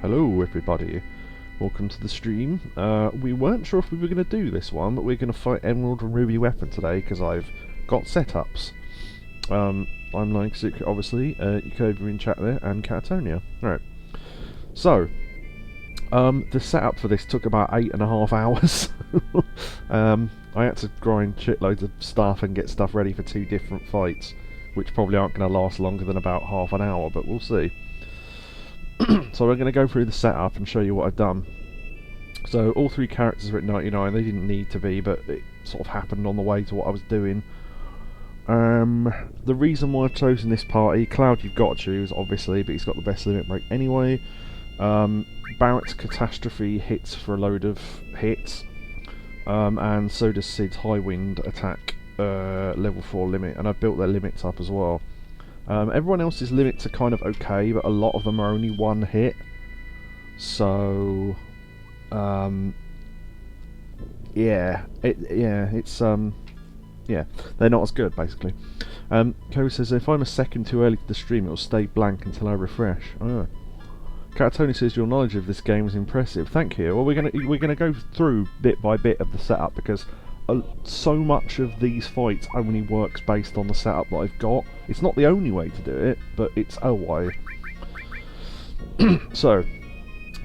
Hello everybody, welcome to the stream. We weren't sure if we were going to do this one, but we're going to fight Emerald and Ruby Weapon today because I've got setups. I'm Lying Secret, obviously, Yukoba in chat there, and Catatonia. Right, so, the setup for this took about 8.5 hours. I had to grind shitloads of stuff and get stuff ready for 2 different fights, which probably aren't going to last longer than about half an hour, but we'll see. So we're going to go through the setup and show you what I've done. So all 3 characters are at 99. They didn't need to be, but it sort of happened on the way to what I was doing. The reason why I've chosen this party, Cloud you've got to choose, obviously, but he's got the best limit break anyway. Barrett's Catastrophe hits for a load of hits, and so does Sid's High Wind attack level 4 limit, and I've built their limits up as well. Everyone else's limits are kind of okay, but a lot of them are only 1 hit. So, yeah, they're not as good, basically. Kobe says, if I'm a second too early to the stream, it'll stay blank until I refresh. Oh. Catatonia says, your knowledge of this game is impressive. Thank you. Well, we're gonna go through bit by bit of the setup, because so much of these fights only works based on the setup that I've got. It's not the only way to do it, but it's a way. So,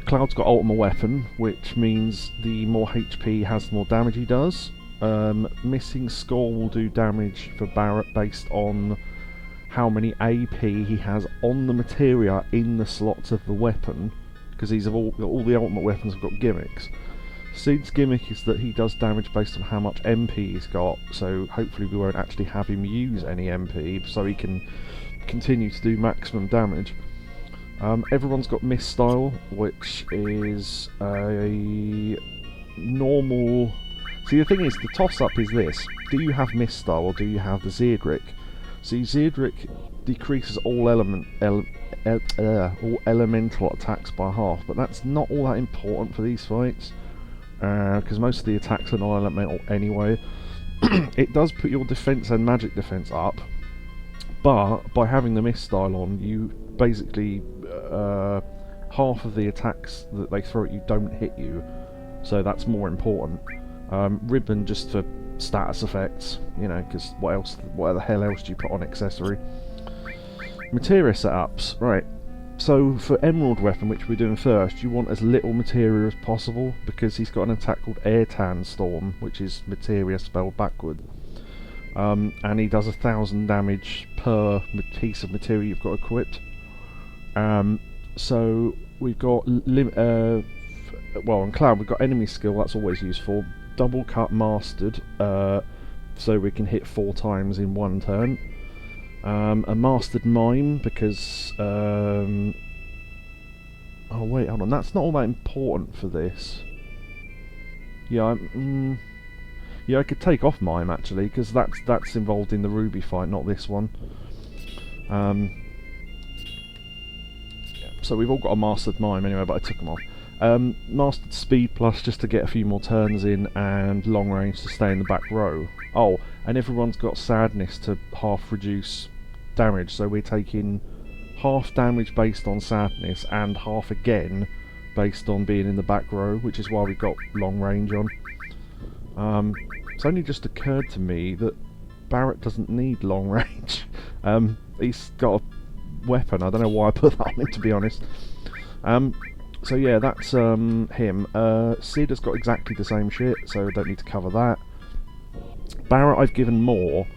Cloud's got Ultimate Weapon, which means the more HP has, the more damage he does. Missing Skull will do damage for Barrett based on how many AP he has on the materia in the slots of the weapon, because these have all the Ultimate Weapons have got gimmicks. Sid's gimmick is that he does damage based on how much MP he's got, so hopefully we won't actually have him use any MP, so he can continue to do maximum damage. Everyone's got Miststyle, which is a normal... See, the thing is, the toss-up is this. Do you have Miststyle or do you have the Zeardrick? See, Zeardrick decreases all elemental attacks by half, but that's not all that important for these fights, because most of the attacks are non-elemental anyway. It does put your defense and magic defense up, but by having the Miststyle on, you basically half of the attacks that they throw at you don't hit you, so that's more important. Ribbon just for status effects, you know, because what the hell else do you put on accessory? Materia setups, right. So for Emerald Weapon, which we're doing first, you want as little materia as possible, because he's got an attack called Airtan Storm, which is materia spelled backward. And he does 1,000 damage per piece of materia you've got equipped. So we've got, well, on Cloud we've got enemy skill, that's always useful. Double cut mastered, so we can hit 4 times in 1 turn. A mastered mime, because oh wait, hold on, that's not all that important for this. Yeah, yeah, I could take off mime actually, because that's involved in the Ruby fight, not this one. Yeah, so we've all got a mastered mime anyway, but I took them off. Mastered speed plus just to get a few more turns in, and long range to stay in the back row. Oh, and everyone's got sadness to half reduce damage, so we're taking half damage based on sadness and half again based on being in the back row, which is why we've got long range on. It's only just occurred to me that Barrett doesn't need long range. He's got a weapon, I don't know why I put that on him, to be honest. So yeah, that's him. Sid has got exactly the same shit, so I don't need to cover that. Barrett I've given more.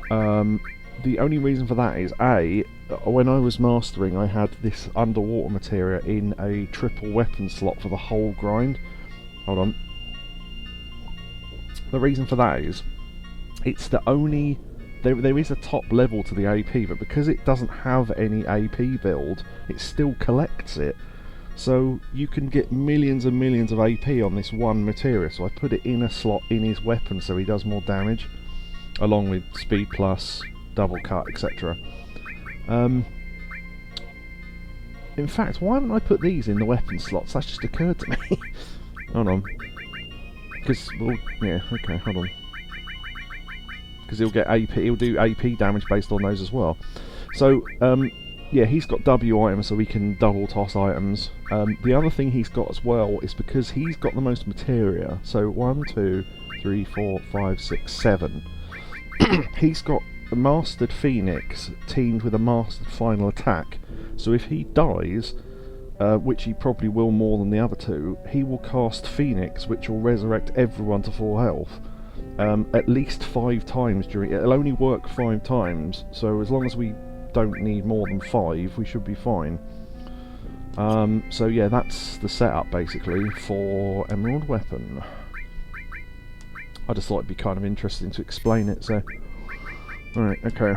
The only reason for that is, A, when I was mastering I had this underwater materia in a triple weapon slot for the whole grind. Hold on. The reason for that is, it's the only... There is a top level to the AP, but because it doesn't have any AP build, it still collects it. So you can get millions and millions of AP on this one materia, so I put it in a slot in his weapon so he does more damage, along with speed plus, double cut, etc. In fact, why haven't I put these in the weapon slots? That's just occurred to me. Hold on. Because, well, yeah, okay, hold on. Because he'll get AP, he'll do AP damage based on those as well. So, yeah, he's got W items, so we can double toss items. The other thing he's got as well is because he's got the most materia. So 1, 2, 3, 4, 5, 6, 7. He's got a Mastered Phoenix teamed with a Mastered Final Attack. So if he dies, which he probably will more than the other two, he will cast Phoenix, which will resurrect everyone to full health. At least 5 times during... It'll only work 5 times, so as long as we don't need more than 5, we should be fine. So yeah, that's the setup basically for Emerald Weapon. I just thought it'd be kind of interesting to explain it, so... Alright, okay.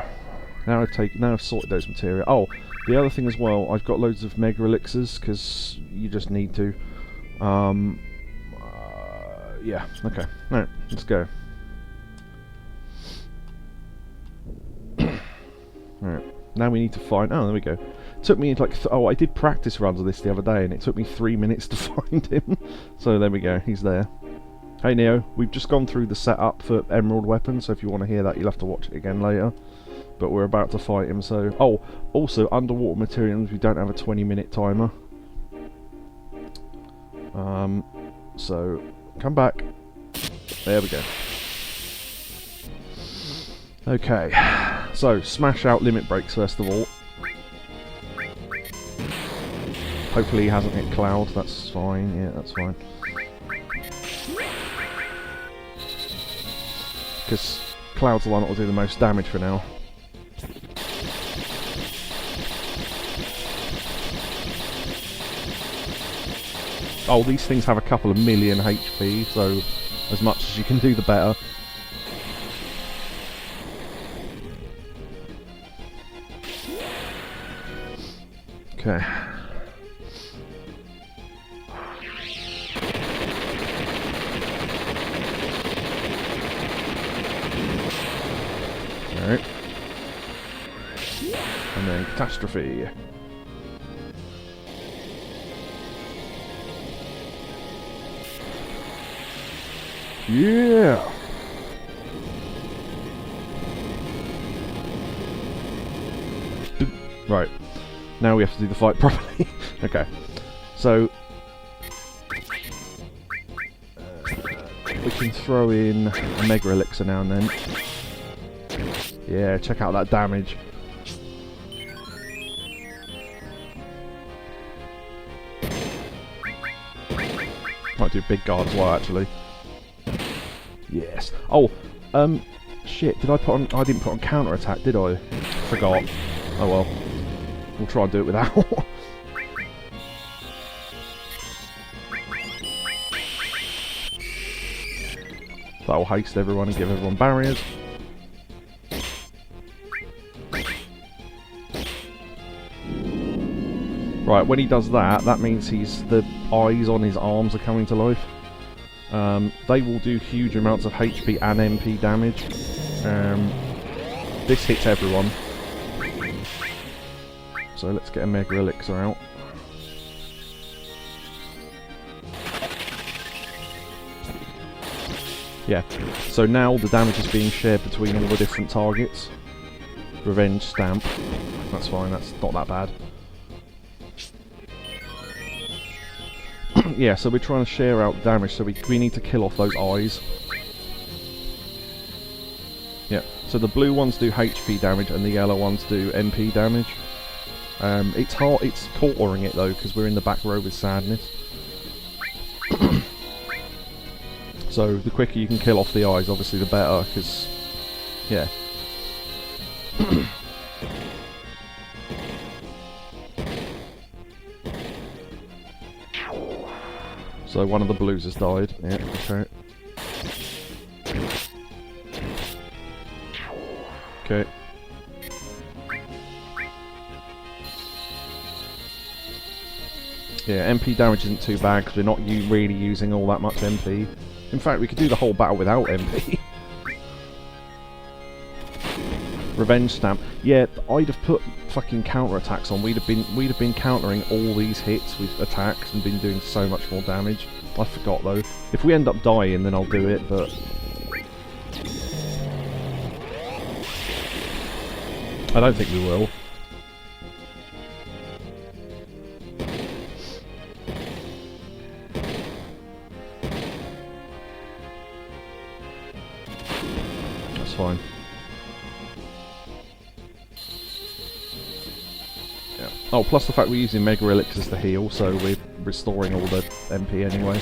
Now I've sorted those materia. Oh, the other thing as well, I've got loads of Mega Elixirs, because you just need to. Yeah, okay. Alright, let's go. Alright, now we need to find... Oh, there we go. It took me like... I did practice runs of this the other day, and it took me 3 minutes to find him. So there we go, he's there. Hey Neo, we've just gone through the setup for Emerald Weapon, so if you want to hear that, you'll have to watch it again later. But we're about to fight him, so... Oh, also, underwater materials, we don't have a 20-minute timer. So, come back. There we go. Okay, so, smash out limit breaks first of all. Hopefully he hasn't hit Cloud, that's fine, yeah, that's fine. Because Cloud's the one that will do the most damage for now. Oh, these things have a couple of million HP, so as much as you can do, the better. Okay. Alright. And then Catastrophe. Yeah! Right. Now we have to do the fight properly. Okay. So... we can throw in a Mega Elixir now and then. Yeah, check out that damage. Might do big guard as well, actually. Yes. Oh, shit, did I put on... I didn't put on counter attack, did I? Forgot. Oh well. We'll try and do it without. That'll haste everyone and give everyone barriers. Right, when he does that, that means the eyes on his arms are coming to life. They will do huge amounts of HP and MP damage. This hits everyone. So let's get a Mega Elixir out. Yeah, so now the damage is being shared between all the different targets. Revenge Stamp. That's fine, that's not that bad. Yeah, so we're trying to share out damage, so we need to kill off those eyes. Yeah, so the blue ones do HP damage and the yellow ones do MP damage. It's hard, it's quartering it though, because we're in the back row with Sadness. So the quicker you can kill off the eyes, obviously the better, because, yeah. So one of the blues has died. Yeah, okay. Okay. Yeah, MP damage isn't too bad because we're not really using all that much MP. In fact, we could do the whole battle without MP. Revenge Stamp. Yeah, I'd have put fucking counter attacks on. We'd have been countering all these hits with attacks and been doing so much more damage. I forgot though. If we end up dying, then I'll do it. But I don't think we will. fine. Yeah. Oh, plus the fact we're using Mega Elixirs to heal, so we're restoring all the MP anyway.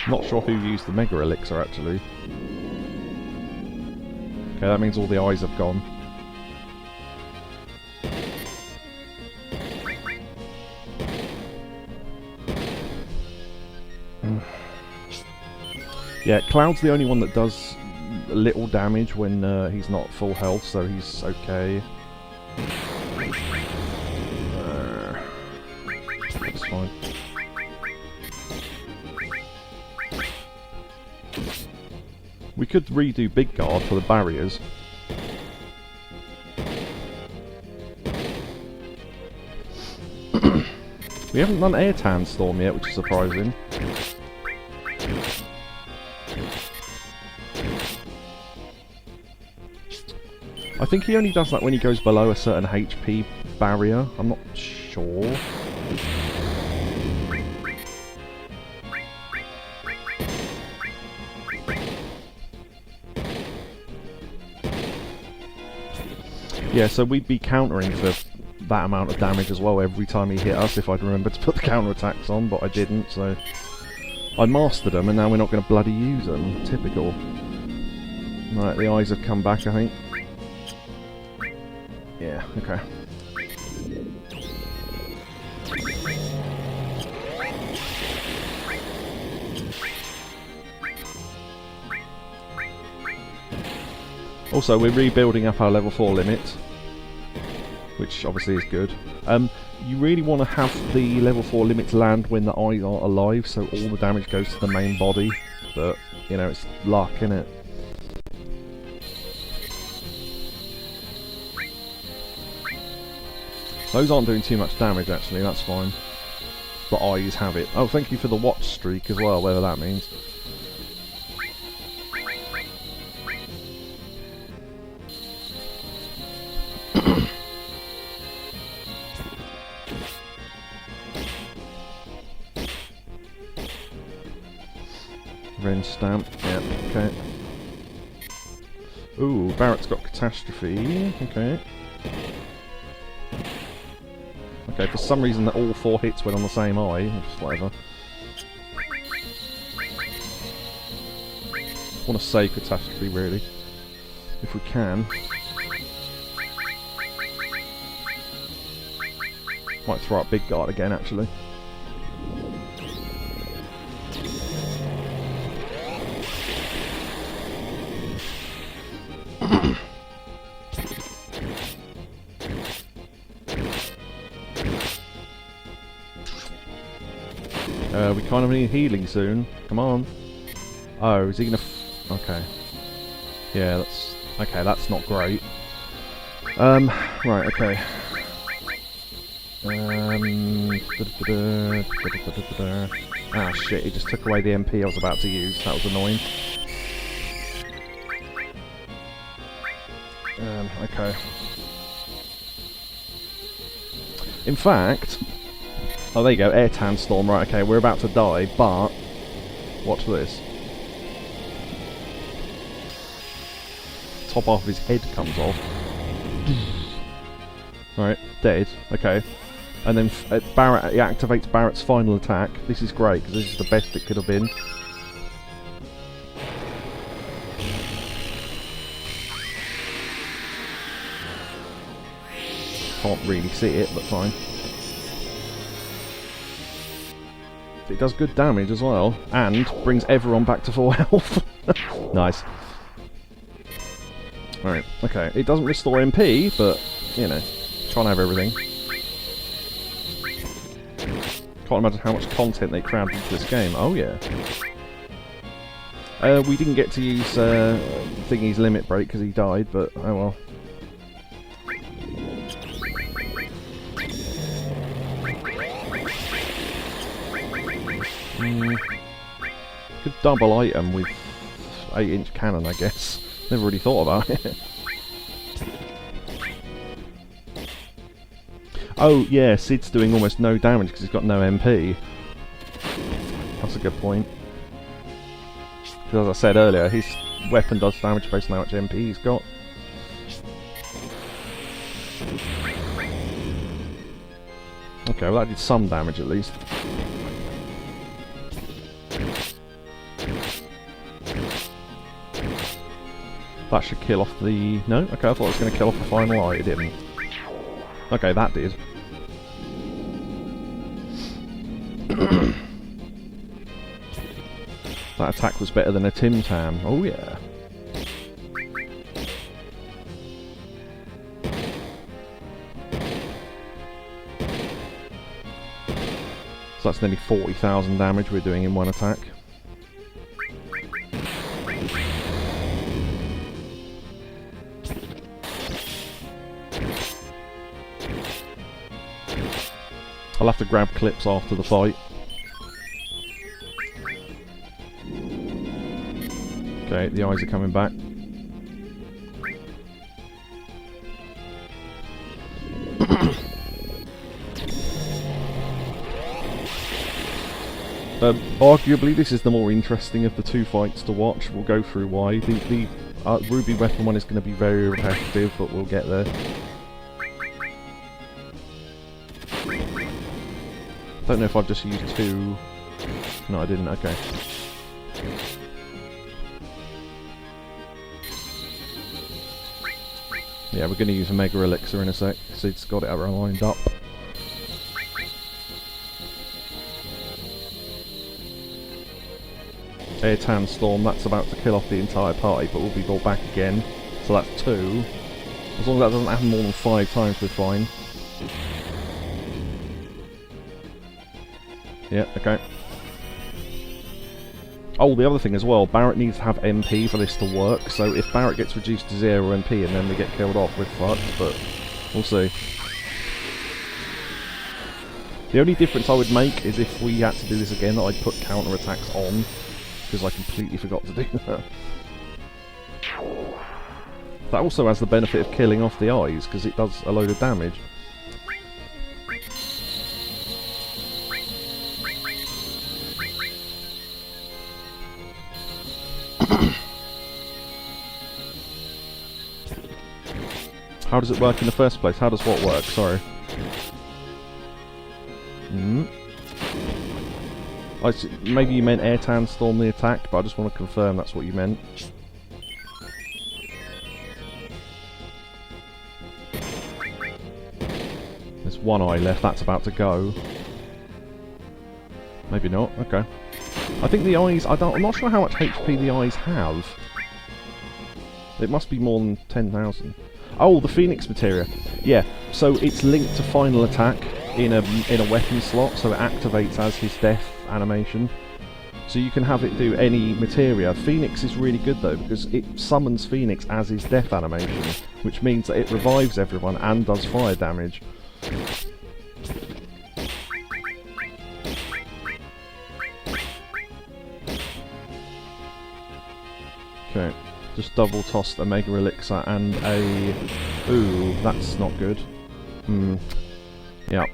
Not sure who used the Mega Elixir, actually. Okay, that means all the eyes have gone. Yeah, Cloud's the only one that does little damage when he's not full health, so he's okay. That's fine. We could redo Big Guard for the barriers. We haven't done Air Tandstorm yet, which is surprising. I think he only does that when he goes below a certain HP barrier. I'm not sure. Yeah, so we'd be countering for that amount of damage as well every time he hit us, if I'd remembered to put the counter attacks on, but I didn't, so I mastered them and now we're not going to bloody use them. Typical. Right, the eyes have come back, I think. Yeah, okay. Also, we're rebuilding up our level 4 limit, which obviously is good. You really want to have the level 4 limits land when the eyes aren't alive, so all the damage goes to the main body, but, you know, it's luck, innit? Those aren't doing too much damage, actually, that's fine. But eyes have it. Oh, thank you for the watch streak as well, whatever that means. Rend stamp, yeah, okay. Ooh, Barret's got Catastrophe, okay. Okay, for some reason that all 4 hits went on the same eye, just whatever. I want to save Catastrophe, really, if we can. Might throw out Big Guard again, actually. We kind of need healing soon. Come on. Oh, is he gonna... okay. Yeah, that's... okay, that's not great. Right, okay. Ah, shit, he just took away the MP I was about to use. That was annoying. Okay. In fact... oh, there you go, Air Tandstorm. Right, okay, we're about to die, but... watch this. Top half of his head comes off. Right, dead. Okay. And then Barret, he activates Barret's final attack. This is great, because this is the best it could have been. Can't really see it, but fine. It does good damage as well, and brings everyone back to full health. Nice. Alright, okay. It doesn't restore MP, but, you know, trying to have everything. Can't imagine how much content they crammed into this game. Oh, yeah. We didn't get to use Thingy's Limit Break because he died, but oh well. Good double item with 8-inch cannon, I guess. Never really thought about it. Oh, yeah, Sid's doing almost no damage because he's got no MP. That's a good point. Because as I said earlier, his weapon does damage based on how much MP he's got. Okay, well that did some damage at least. That should kill off the... No? Okay, I thought it was going to kill off the final eye. It didn't. Okay, that did. That attack was better than a Tim Tam. Oh yeah. So that's nearly 40,000 damage we're doing in one attack. I'll have to grab clips after the fight. Okay, the eyes are coming back. Arguably, this is the more interesting of the two fights to watch. We'll go through why. The Ruby Weapon one is going to be very repetitive, but we'll get there. Don't know if I've just used two... No, I didn't. Okay. Yeah, we're going to use a Mega Elixir in a sec. Sid's got it lined up. Airtan Storm, that's about to kill off the entire party, but will be brought back again. So that's 2. As long as that doesn't happen more than 5 times, we're fine. Yeah, okay. Oh, the other thing as well, Barret needs to have MP for this to work, so if Barret gets reduced to 0 MP and then we get killed off, we're fucked, but we'll see. The only difference I would make is if we had to do this again, I'd put counter attacks on, because I completely forgot to do that. That also has the benefit of killing off the eyes, because it does a load of damage. How does it work in the first place? How does what work? Sorry. Maybe you meant Airtan Storm the attack, but I just want to confirm that's what you meant. There's one eye left, that's about to go. Maybe not, okay. I think the eyes, I'm not sure how much HP the eyes have. It must be more than 10,000. Oh, the Phoenix materia. Yeah, so it's linked to final attack in a weapon slot, so it activates as his death animation. So you can have it do any materia. Phoenix is really good though, because it summons Phoenix as his death animation, which means that it revives everyone and does fire damage. Okay. Just double tossed a Mega Elixir and a... Ooh, that's not good. Yep.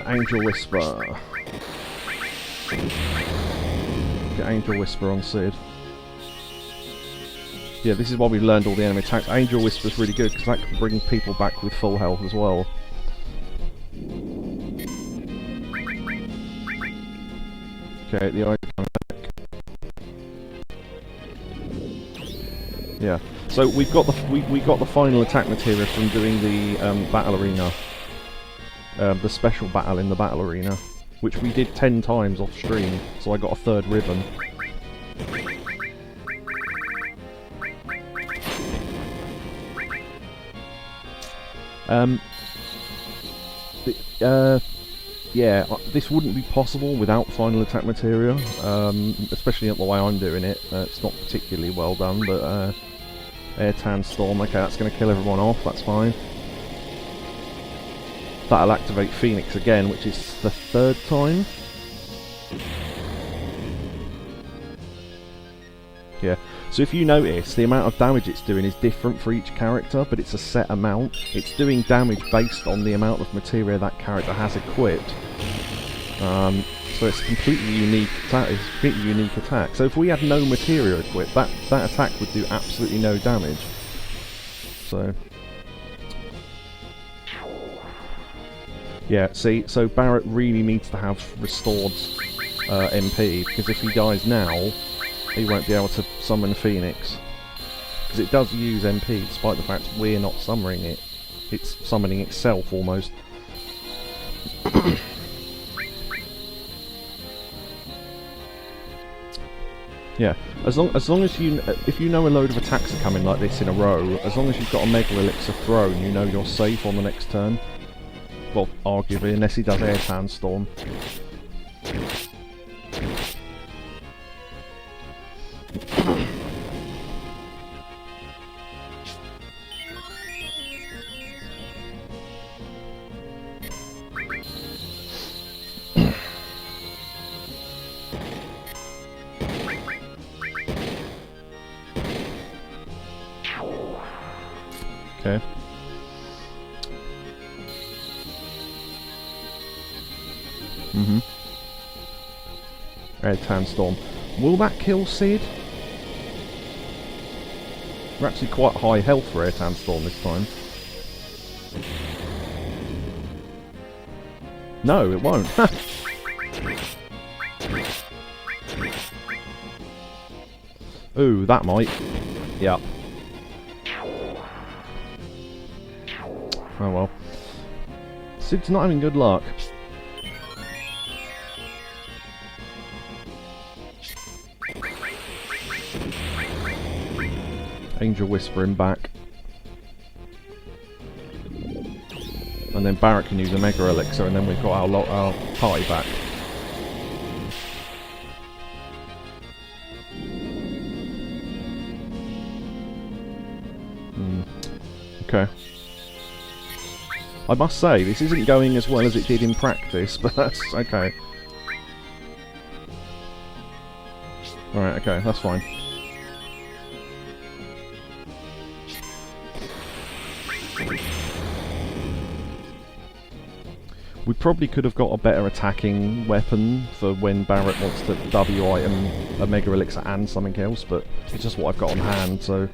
Angel Whisper. Get Angel Whisper on Sid. Yeah, this is why we've learned all the enemy attacks. Angel Whisper's really good, because that can bring people back with full health as well. Okay, the eye coming back. Yeah. So we've got the final attack materia from doing the battle arena, the special battle in the battle arena, which we did 10 times off stream. So I got a 3rd ribbon. Yeah, this wouldn't be possible without final attack materia, especially the way I'm doing it. It's not particularly well done, but Airtan Storm, okay, that's going to kill everyone off, that's fine. That'll activate Phoenix again, which is the 3rd time. Yeah. So if you notice, the amount of damage it's doing is different for each character, but it's a set amount. It's doing damage based on the amount of materia that character has equipped. So it's a completely unique attack. It's a completely unique attack. So if we had no materia equipped, that attack would do absolutely no damage. So yeah, see, so Barret really needs to have restored MP, because if he dies now, he won't be able to summon Phoenix. Because it does use MP, despite the fact we're not summoning it. It's summoning itself, almost. Yeah, as long as you, if you know a load of attacks are coming like this in a row, as long as you've got a Mega Elixir thrown, you know you're safe on the next turn. Well, arguably, unless he does Air Sandstorm. Okay. Air Sandstorm. Will that kill Sid? We're actually quite high health for Air Sandstorm this time. No, it won't. Ooh, that might. Yeah. Oh well. Sid's not having good luck. Angel whispering back. And then Barret can use a Mega Elixir, and then we've got our party back. Okay. I must say, this isn't going as well as it did in practice, but that's okay. Alright, okay, that's fine. We probably could have got a better attacking weapon for when Barret wants to W item a Mega Elixir and something else, but it's just what I've got on hand, so...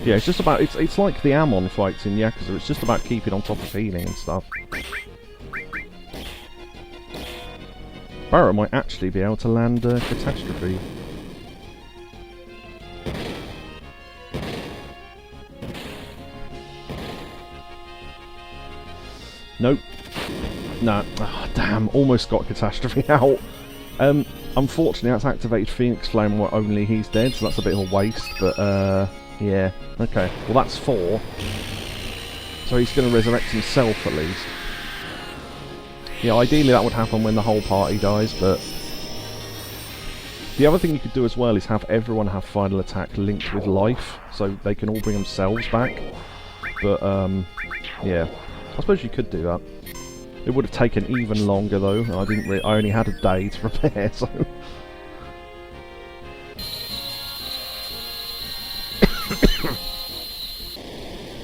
Yeah, it's just about, it's like the Amon fights in Yakuza, it's just about keeping on top of healing and stuff. Barret might actually be able to land Catastrophe. Nope. No. Oh, damn, almost got Catastrophe out. Unfortunately, that's activated Phoenix Flame where only he's dead, so that's a bit of a waste, but yeah, okay. Well, that's 4. So he's going to resurrect himself at least. Yeah, ideally that would happen when the whole party dies, but... The other thing you could do as well is have everyone have final attack linked with life, so they can all bring themselves back. But, yeah. I suppose you could do that. It would have taken even longer though, and I only had a day to prepare, so...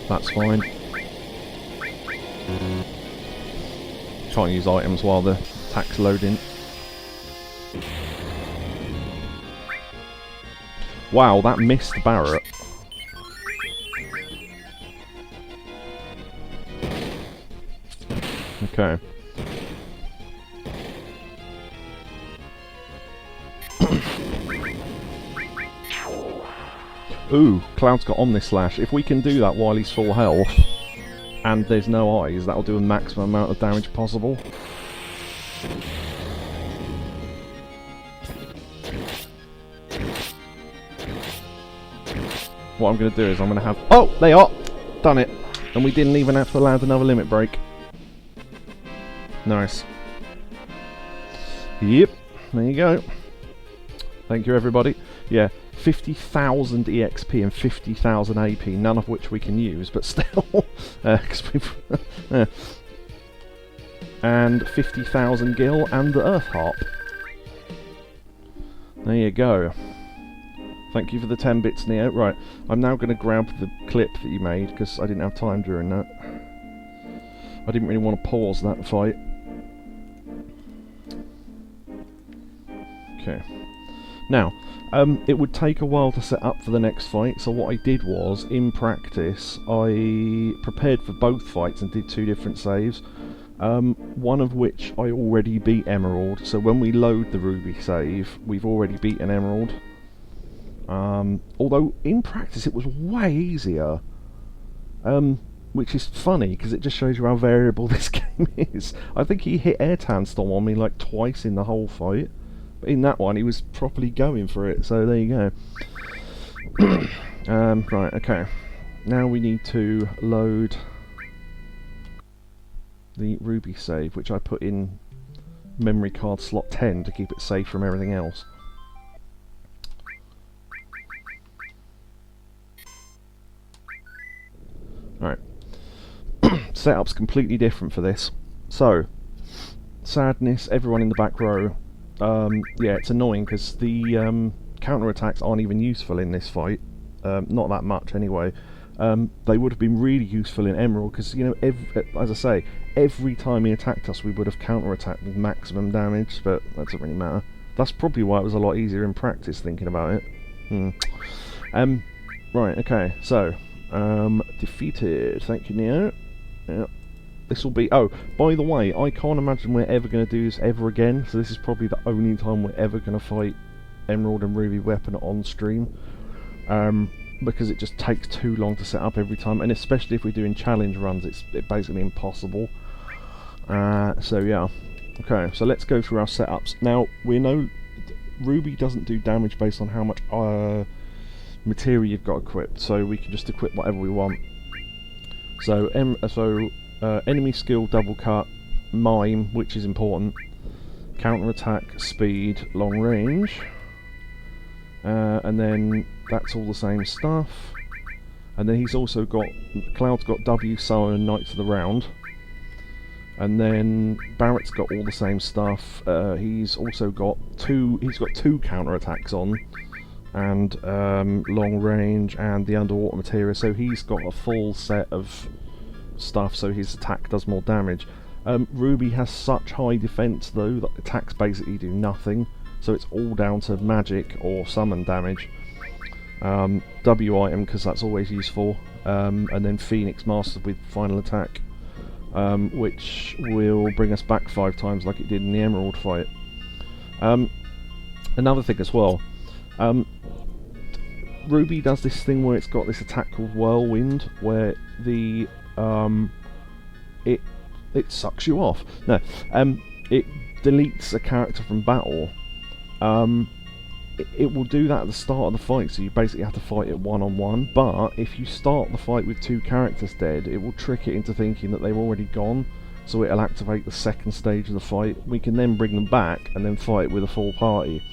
That's fine. Try and use items while the attack's loading. Wow, that missed Barret. Okay. Ooh, Cloud's got Omnislash. If we can do that while he's full health, and there's no eyes, that'll do a maximum amount of damage possible. What I'm going to do is I'm going to have... Oh, they are! Done it! And we didn't even have to land another limit break. Nice. Yep, there you go. Thank you, everybody. Yeah, 50,000 EXP and 50,000 AP, none of which we can use, but still. Yeah. And 50,000 gil and the Earth Harp. There you go. Thank you for the 10 bits, Neo. Right, I'm now going to grab the clip that you made, because I didn't have time during that. I didn't really want to pause that fight. Okay. Now, it would take a while to set up for the next fight, so what I did was, in practice, I prepared for both fights and did 2 different saves. One of which I already beat Emerald, so when we load the Ruby save, we've already beaten Emerald. Although, in practice, it was way easier. Which is funny, because it just shows you how variable this game is. I think he hit Air Tandstorm on me like twice in the whole fight. But in that one, he was properly going for it, so there you go. Right, okay. Now we need to load the Ruby save, which I put in memory card slot 10 to keep it safe from everything else. Alright. Setup's completely different for this. So, Sadness, everyone in the back row. Yeah, it's annoying because the counter-attacks aren't even useful in this fight. Not that much anyway. They would have been really useful in Emerald because, you know, as I say, every time he attacked us we would have counter-attacked with maximum damage, but that doesn't really matter. That's probably why it was a lot easier in practice, thinking about it. Right, okay, so, defeated. Thank you, Neo. Yeah. This will be... Oh, by the way, I can't imagine we're ever going to do this ever again, so this is probably the only time we're ever going to fight Emerald and Ruby Weapon on stream. Because it just takes too long to set up every time, and especially if we're doing challenge runs, it's basically impossible. So yeah. Okay, so let's go through our setups. Now, we know Ruby doesn't do damage based on how much material you've got equipped, so we can just equip whatever we want. So, enemy skill, double cut, mime, which is important, counter attack, speed, long range, and then that's all the same stuff. And then he's also got, Cloud's got W, Summon, and Knights of the Round. And then Barrett's got all the same stuff. He's also got two counter attacks on, and long range and the underwater materia. So he's got a full set of stuff, so his attack does more damage. Ruby has such high defense though that attacks basically do nothing, so it's all down to magic or summon damage. W item, because that's always useful, and then Phoenix Master with final attack, which will bring us back 5 times like it did in the Emerald fight. Another thing as well, Ruby does this thing where it's got this attack called Whirlwind, where the it sucks you off. No, it deletes a character from battle. It will do that at the start of the fight, so you basically have to fight it one-on-one, but if you start the fight with 2 characters dead, it will trick it into thinking that they've already gone, so it'll activate the second stage of the fight. We can then bring them back and then fight with a full party.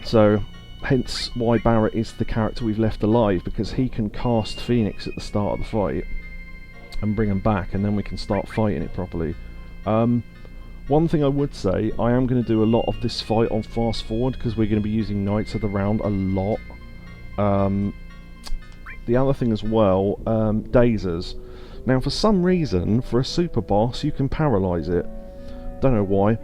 So, hence why Barrett is the character we've left alive, because he can cast Phoenix at the start of the fight and bring them back, and then we can start fighting it properly. One thing I would say, I am going to do a lot of this fight on fast forward because we're going to be using Knights of the Round a lot. The other thing as well, Dazers. Now for some reason, for a super boss, you can paralyse it. Don't know why.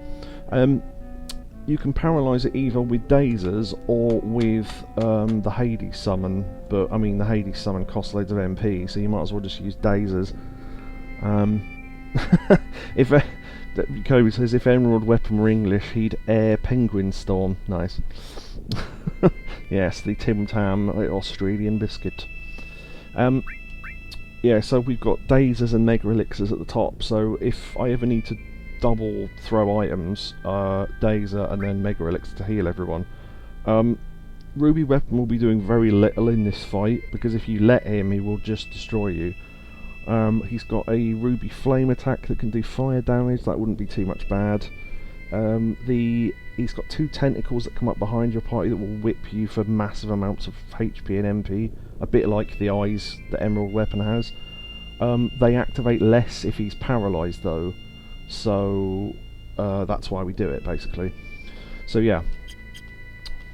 You can paralyse it either with Dazers or with the Hades summon, but I mean the Hades summon costs loads of MP, so you might as well just use Dazers. If Kobe says if Emerald Weapon were English, he'd air Penguin Storm. Nice. Yes, the Tim Tam Australian biscuit. Yeah, so we've got Dazers and Mega Elixirs at the top, so if I ever need to double throw items, Dazer and then Mega Elixir to heal everyone. Ruby Weapon will be doing very little in this fight, because if you let him, he will just destroy you. He's got a Ruby Flame attack that can do fire damage, that wouldn't be too much bad. He's got 2 tentacles that come up behind your party that will whip you for massive amounts of HP and MP, a bit like the eyes that Emerald Weapon has. They activate less if he's paralysed though, so that's why we do it basically. So yeah,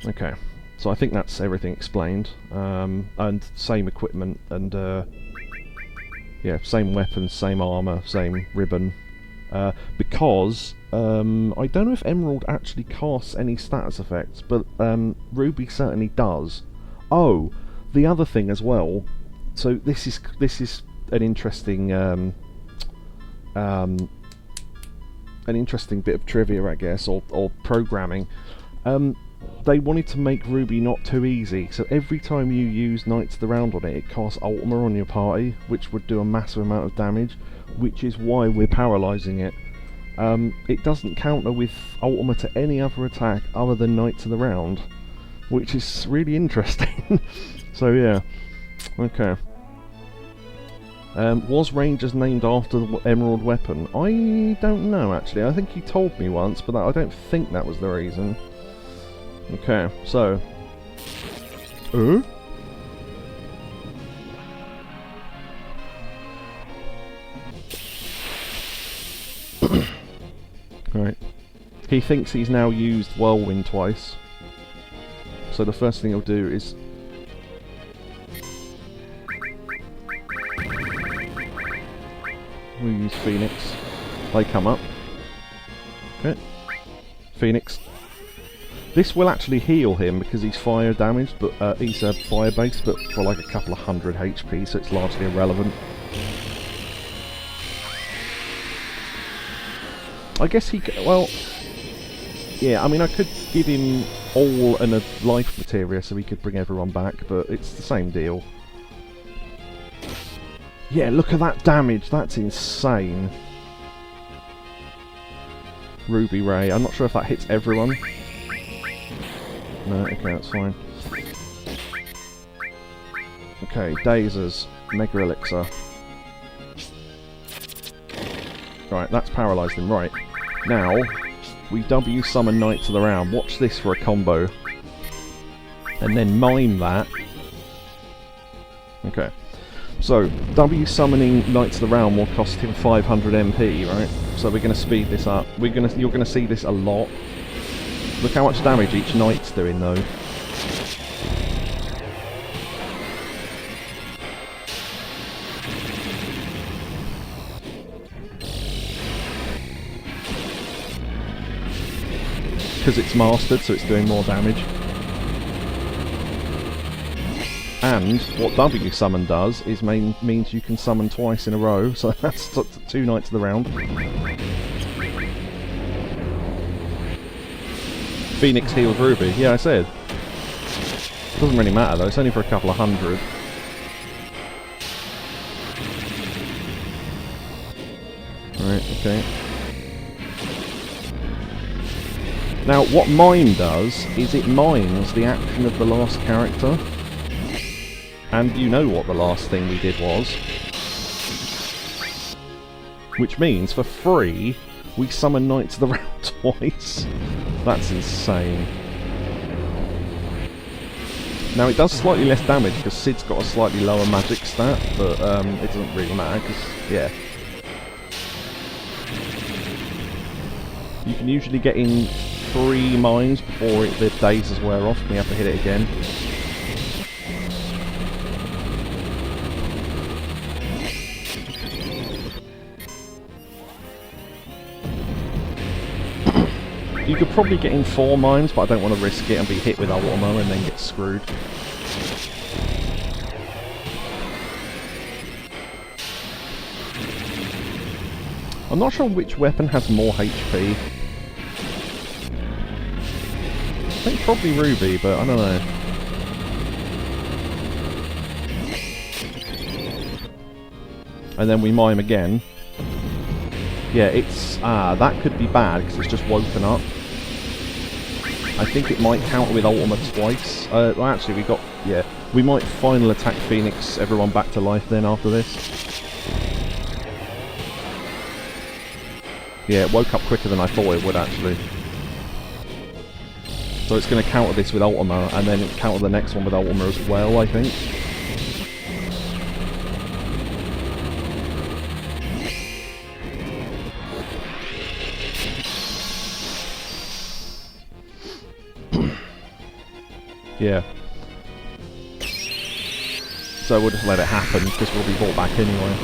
okay, so I think that's everything explained, and same equipment, and yeah, same weapons, same armour, same ribbon, because I don't know if Emerald actually casts any status effects, but Ruby certainly does. Oh, the other thing as well, so this is an interesting bit of trivia, I guess, or programming. They wanted to make Ruby not too easy, so every time you use Knights of the Round on it, it casts Ultima on your party, which would do a massive amount of damage, which is why we're paralysing it. It doesn't counter with Ultima to any other attack other than Knights of the Round, which is really interesting. So yeah, okay. Was Rangers named after the Emerald Weapon? I don't know actually. I think he told me once, but I don't think that was the reason. Okay, so... Right. He thinks he's now used Whirlwind twice. So the first thing he'll do is... we'll use Phoenix. They come up. Okay. Phoenix. This will actually heal him because he's fire damaged, but he's fire based, but for like a couple of hundred HP, so it's largely irrelevant. I guess he could, well, yeah, I mean I could give him all and a life materia so he could bring everyone back, but it's the same deal. Yeah, look at that damage, that's insane. Ruby Ray, I'm not sure if that hits everyone. No, okay, that's fine. Okay, Dazers, Mega Elixir. Right, that's paralysed him, right. Now, we W summon Knights of the Round. Watch this for a combo. And then mime that. Okay. So, W summoning Knights of the Round will cost him 500 MP, right? So we're going to speed this up. You're going to see this a lot. Look how much damage each knight's doing though. Because it's mastered, so it's doing more damage. And what W summon does is means you can summon twice in a row, so that's 2 Knights of the Round. Phoenix heals Ruby. Yeah, I said. Doesn't really matter though, it's only for a couple of hundred. Right, okay. Now, what Mime does is it mimes the action of the last character. And you know what the last thing we did was. Which means, for free, we summon Knights of the Round twice. That's insane. Now it does slightly less damage because Sid's got a slightly lower magic stat, but it doesn't really matter because, yeah. You can usually get in 3 mines before the dazes wear off and we have to hit it again. You could probably get in 4 mines, but I don't want to risk it and be hit with Ultima and then get screwed. I'm not sure which weapon has more HP. I think probably Ruby, but I don't know. And then we mime again. Yeah, it's... that could be bad because it's just woken up. I think it might counter with Ultima twice. Well, actually, we got... yeah. We might final attack Phoenix everyone back to life then after this. Yeah, it woke up quicker than I thought it would, actually. So it's going to counter this with Ultima, and then counter the next one with Ultima as well, I think. Yeah. So we'll just let it happen, because we'll be brought back anyway.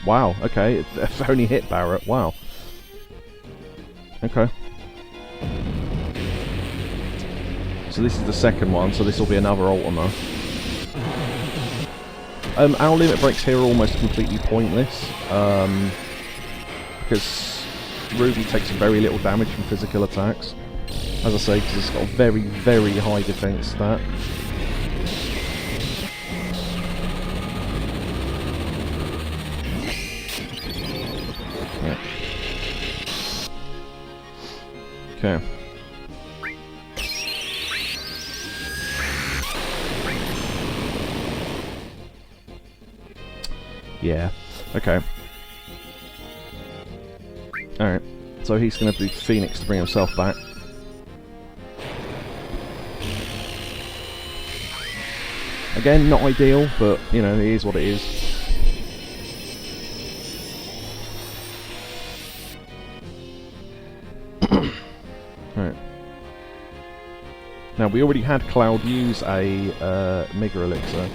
Wow, okay, it's only hit Barret, wow. Okay. So this is the second one, so this will be another Ultima. Our limit breaks here are almost completely pointless, because Ruby takes very little damage from physical attacks. As I say, because it's got a very, very high defense stat. Yeah. Okay. Yeah. Okay. Alright. So he's going to do Phoenix to bring himself back. Again, not ideal, but, you know, it is what it is. Right. Now, we already had Cloud use a Mega Elixir.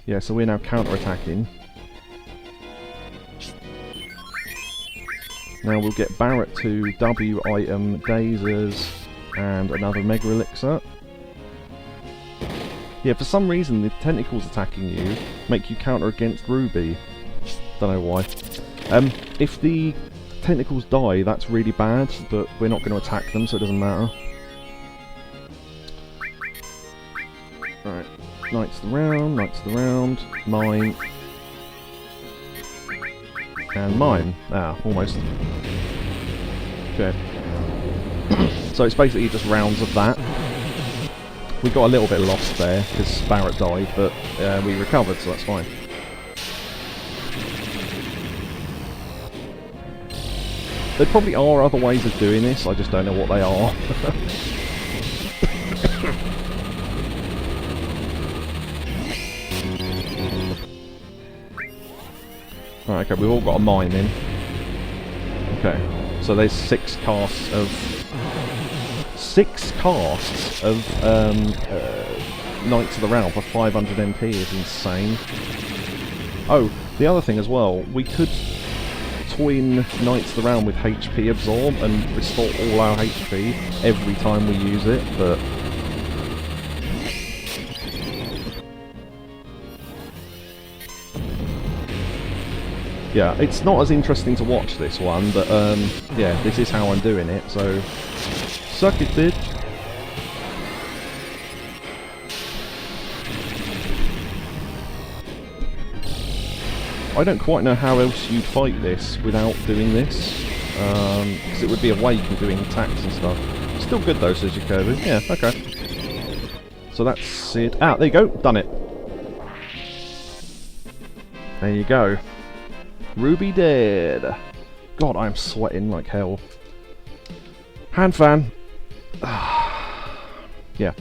Yeah, so we're now counter-attacking. Now we'll get Barret to W item, Dazers, and another Mega Elixir. Yeah, for some reason the tentacles attacking you make you counter against Ruby. Don't know why. If the tentacles die, that's really bad, but we're not going to attack them, so it doesn't matter. Alright, Knights of the Round, mine. And mine. Ah, almost. Okay. So it's basically just rounds of that. We got a little bit lost there, because Barret died, but we recovered, so that's fine. There probably are other ways of doing this, I just don't know what they are. Right, okay, we've all got a mine in. Okay, so there's 6 casts of... 6 casts of Knights of the Round for 500 MP is insane. Oh, the other thing as well, we could twin Knights of the Round with HP Absorb and restore all our HP every time we use it, but... yeah, it's not as interesting to watch this one, but yeah, this is how I'm doing it, so... suck it, bitch! I don't quite know how else you'd fight this without doing this, because it would be awake and doing attacks and stuff. Still good though, says Jacoby. Yeah, okay. So that's it. Ah, there you go, done it. There you go. Ruby dead. God, I'm sweating like hell. Hand fan. Yeah.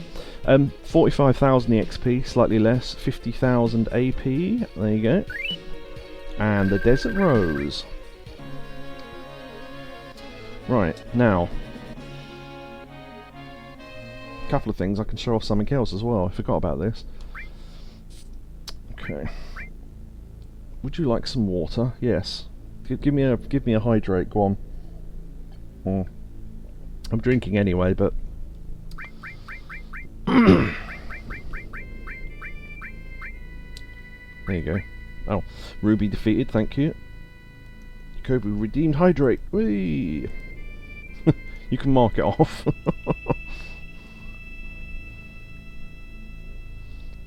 45,000 EXP, slightly less. 50,000 AP. There you go. And the Desert Rose. Right, now. A couple of things. I can show off something else as well. I forgot about this. Okay. Would you like some water? Yes. Give me a hydrate. Go on. Mm. I'm drinking anyway, but there you go. Oh, Ruby defeated. Thank you. Jacoby redeemed hydrate. Whee! You can mark it off.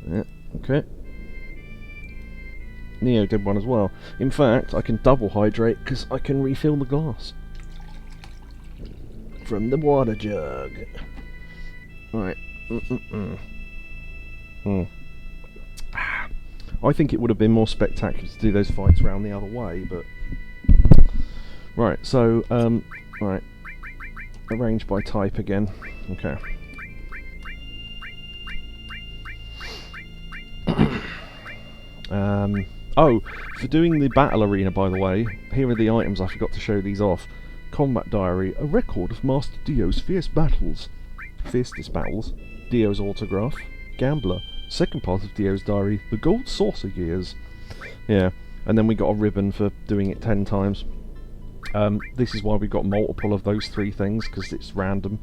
Yeah. Okay. Neo did one as well. In fact, I can double hydrate because I can refill the glass from the water jug. Right. I think it would have been more spectacular to do those fights round the other way, but... Right, so, right. Arrange by type again. Okay. Oh, for doing the battle arena, by the way, here are the items. I forgot to show these off. Combat Diary, a record of Master Dio's fiercest battles. Dio's autograph. Gambler, second part of Dio's diary, the Gold Saucer years. Yeah, and then we got a ribbon for doing it 10 times. This is why we got multiple of those 3 things, because it's random.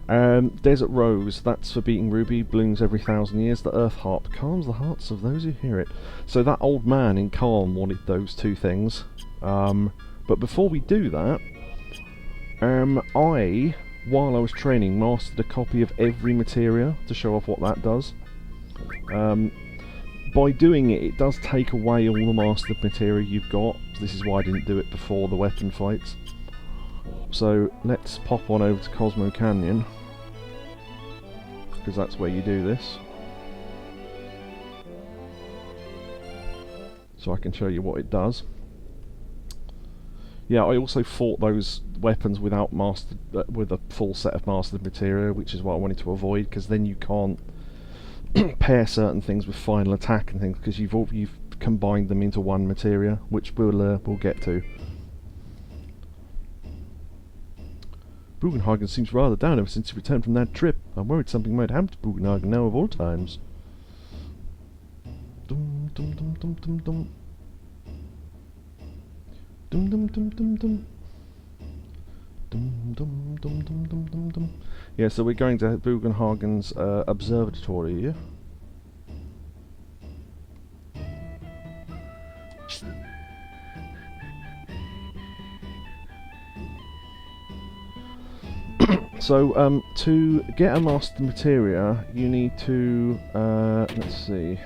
Desert Rose, that's for beating Ruby, blooms every 1,000 years. The Earth Harp calms the hearts of those who hear it. So that old man in Calm wanted those 2 things. But before we do that, while I was training, mastered a copy of every materia to show off what that does. By doing it, it does take away all the mastered materia you've got. This is why I didn't do it before the weapon fights. So let's pop on over to Cosmo Canyon, because that's where you do this. So I can show you what it does. Yeah, I also fought those weapons without mastered, with a full set of mastered materia, which is what I wanted to avoid, because then you can't pair certain things with final attack and things, because you've combined them into one materia, which we'll get to. Bugenhagen seems rather down ever since he returned from that trip. I'm worried something might happen to Bugenhagen now of all times. Dum dum dum dum dum dum. Dum dum dum dum dum. Dum dum dum dum dum dum dum. Yeah, so we're going to Bugenhagen's observatory here. So, to get a master materia, you need to, let's see.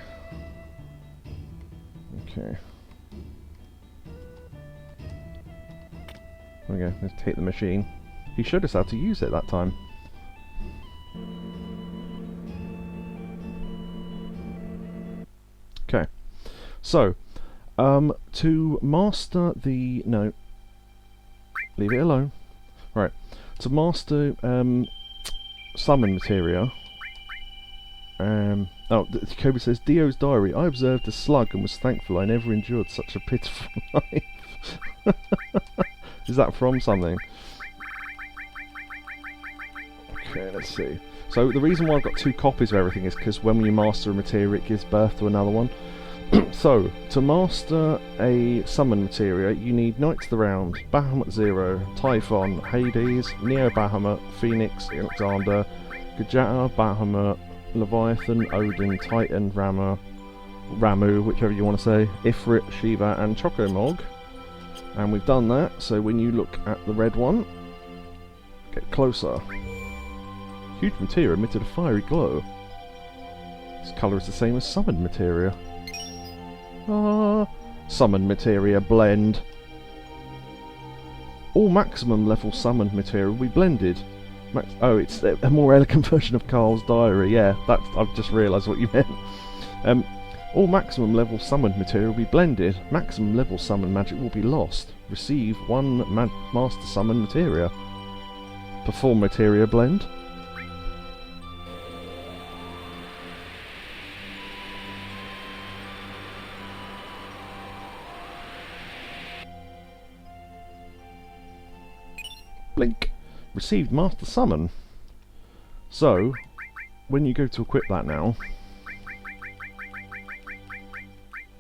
Okay. There we go, let's take the machine. He showed us how to use it that time. Okay. So, to master the... no. Leave it alone. Right. To master summon materia, Kobe says, Dio's diary, I observed a slug and was thankful I never endured such a pitiful life. Is that from something? Okay, let's see. So the reason why I've got 2 copies of everything is because when you master a materia it gives birth to another one. So, to master a summon materia, you need Knights of the Round, Bahamut Zero, Typhon, Hades, Neo Bahamut, Phoenix, Alexander, Gajata, Bahamut, Leviathan, Odin, Titan, Ramu, whichever you want to say, Ifrit, Shiva, and Chocomog. And we've done that, so when you look at the red one, get closer. Huge materia emitted a fiery glow. This colour is the same as summoned materia. Summoned materia blend. All maximum level summoned materia will be blended. Oh, it's a more elegant version of Carl's diary. Yeah, I've just realised what you meant. All maximum level summoned materia will be blended. Maximum level summoned magic will be lost. Receive 1 master summoned materia. Perform materia blend. Blink. Received Master Summon. So, when you go to equip that now,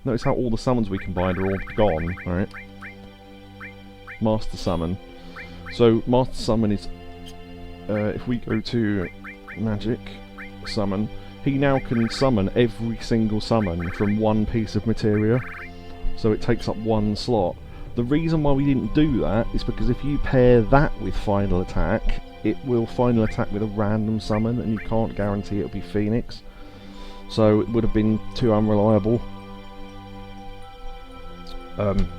notice how all the summons we combined are all gone, right? Master Summon. So, Master Summon is, if we go to Magic, Summon, he now can summon every single summon from 1 piece of materia. So it takes up 1 slot. The reason why we didn't do that is because if you pair that with Final Attack, it will Final Attack with a random summon, and you can't guarantee it'll be Phoenix. So it would have been too unreliable.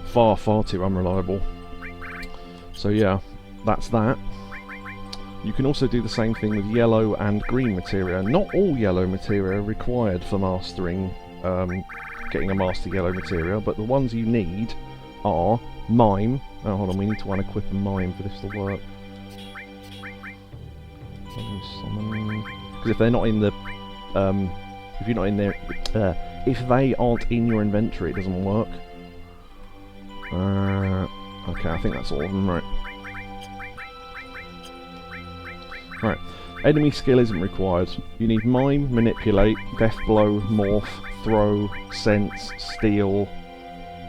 Far too unreliable. So yeah, that's that. You can also do the same thing with yellow and green materia. Not all yellow materia are required for mastering getting a Master Yellow materia, but the ones you need are Mime. Oh, hold on, we need to unequip a Mime for this to work. Because if they're not in the... if you're not in there... if they aren't in your inventory, it doesn't work. Okay, I think that's all of them, right. Right. Enemy skill isn't required. You need Mime, Manipulate, Death Blow, Morph, Throw, Sense, Steal,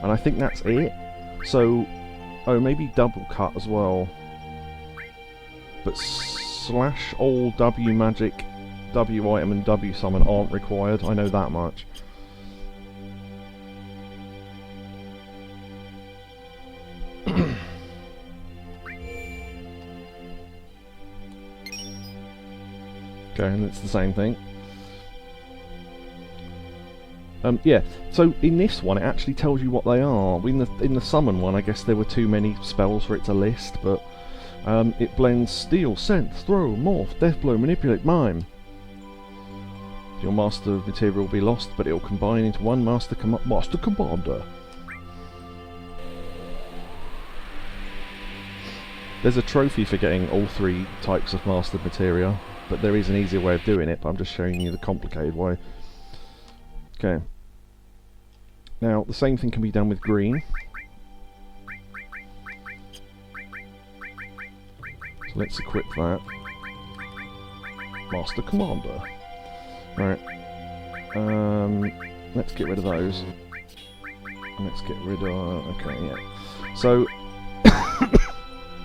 and I think that's it. So, oh, maybe Double Cut as well. But slash all W Magic, W Item and W Summon aren't required, I know that much. Okay, and it's the same thing. Yeah, so in this one it actually tells you what they are. In the summon one, I guess there were too many spells for it to list, but it blends Steal, Sense, Throw, Morph, Death Blow, Manipulate, Mime. Your Master Material will be lost, but it will combine into one Master Commander. There's a trophy for getting all 3 types of Mastered Materia, but there is an easier way of doing it, but I'm just showing you the complicated way. Okay. Now, the same thing can be done with green. So let's equip that. Master Commander. Right. Let's get rid of those. Let's get rid of... okay, yeah. So...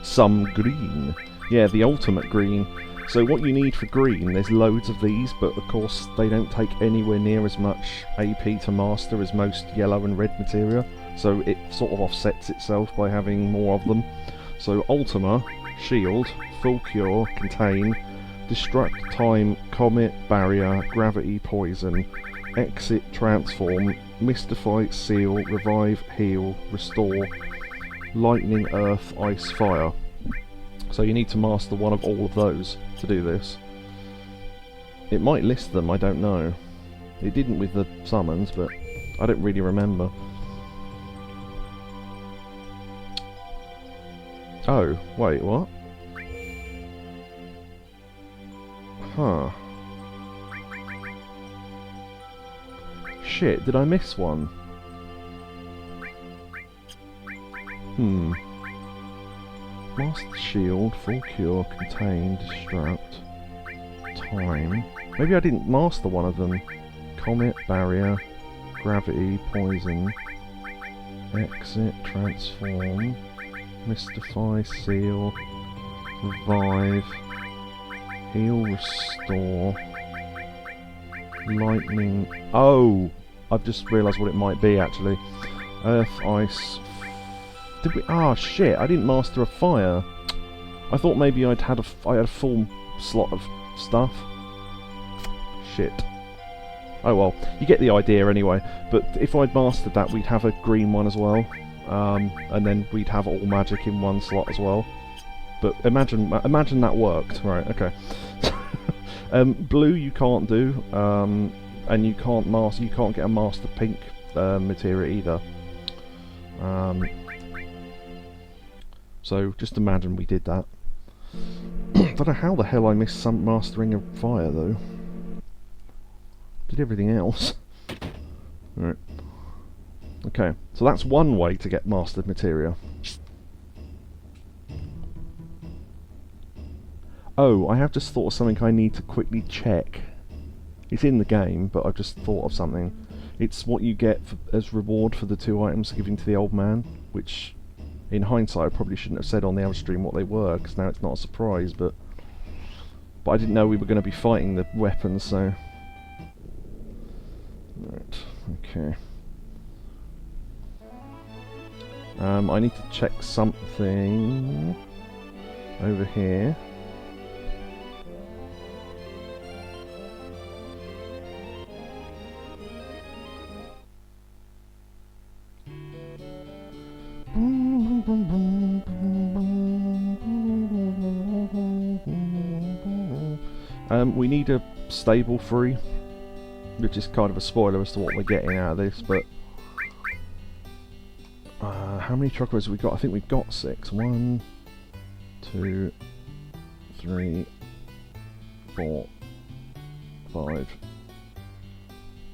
some green. Yeah, the ultimate green. So what you need for green, there's loads of these, but of course they don't take anywhere near as much AP to master as most yellow and red materia, so it sort of offsets itself by having more of them. So Ultima, Shield, Full Cure, Contain, Destruct, Time, Comet, Barrier, Gravity, Poison, Exit, Transform, Mystify, Seal, Revive, Heal, Restore, Lightning, Earth, Ice, Fire. So you need to master one of all of those to do this. It might list them, I don't know. It didn't with the summons, but I don't really remember. Oh, wait, what? Huh. Shit, did I miss one? Master Shield, Full Cure, Contain, Destruct, Time. Maybe I didn't master one of them. Comet, Barrier, Gravity, Poison, Exit, Transform, Mystify, Seal, Revive, Heal, Restore, Lightning... Oh! I've just realised what it might be, actually. Earth, Ice... Did we... Ah, shit, I didn't master a fire. I thought maybe I had a full slot of stuff. Shit. Oh well, you get the idea anyway. But if I'd mastered that, we'd have a green one as well. And then we'd have all magic in one slot as well. But imagine that worked. Right, okay. Blue you can't do. And you can't get a master pink materia either. So just imagine we did that. I don't know how the hell I missed some mastering of fire though. Did everything else. Right. Okay, so that's one way to get mastered materia. Oh, I have just thought of something I need to quickly check. It's in the game, but I've just thought of something. It's what you get as reward for the 2 items given to the old man, which... in hindsight, I probably shouldn't have said on the other stream what they were, because now it's not a surprise, but I didn't know we were going to be fighting the weapons, so... Right, okay. I need to check something over here. We need a stable free. which is kind of a spoiler as to what we're getting out of this, but... how many chocobos have we got? I think we've got 6. 1, 2, 3, 4, 5,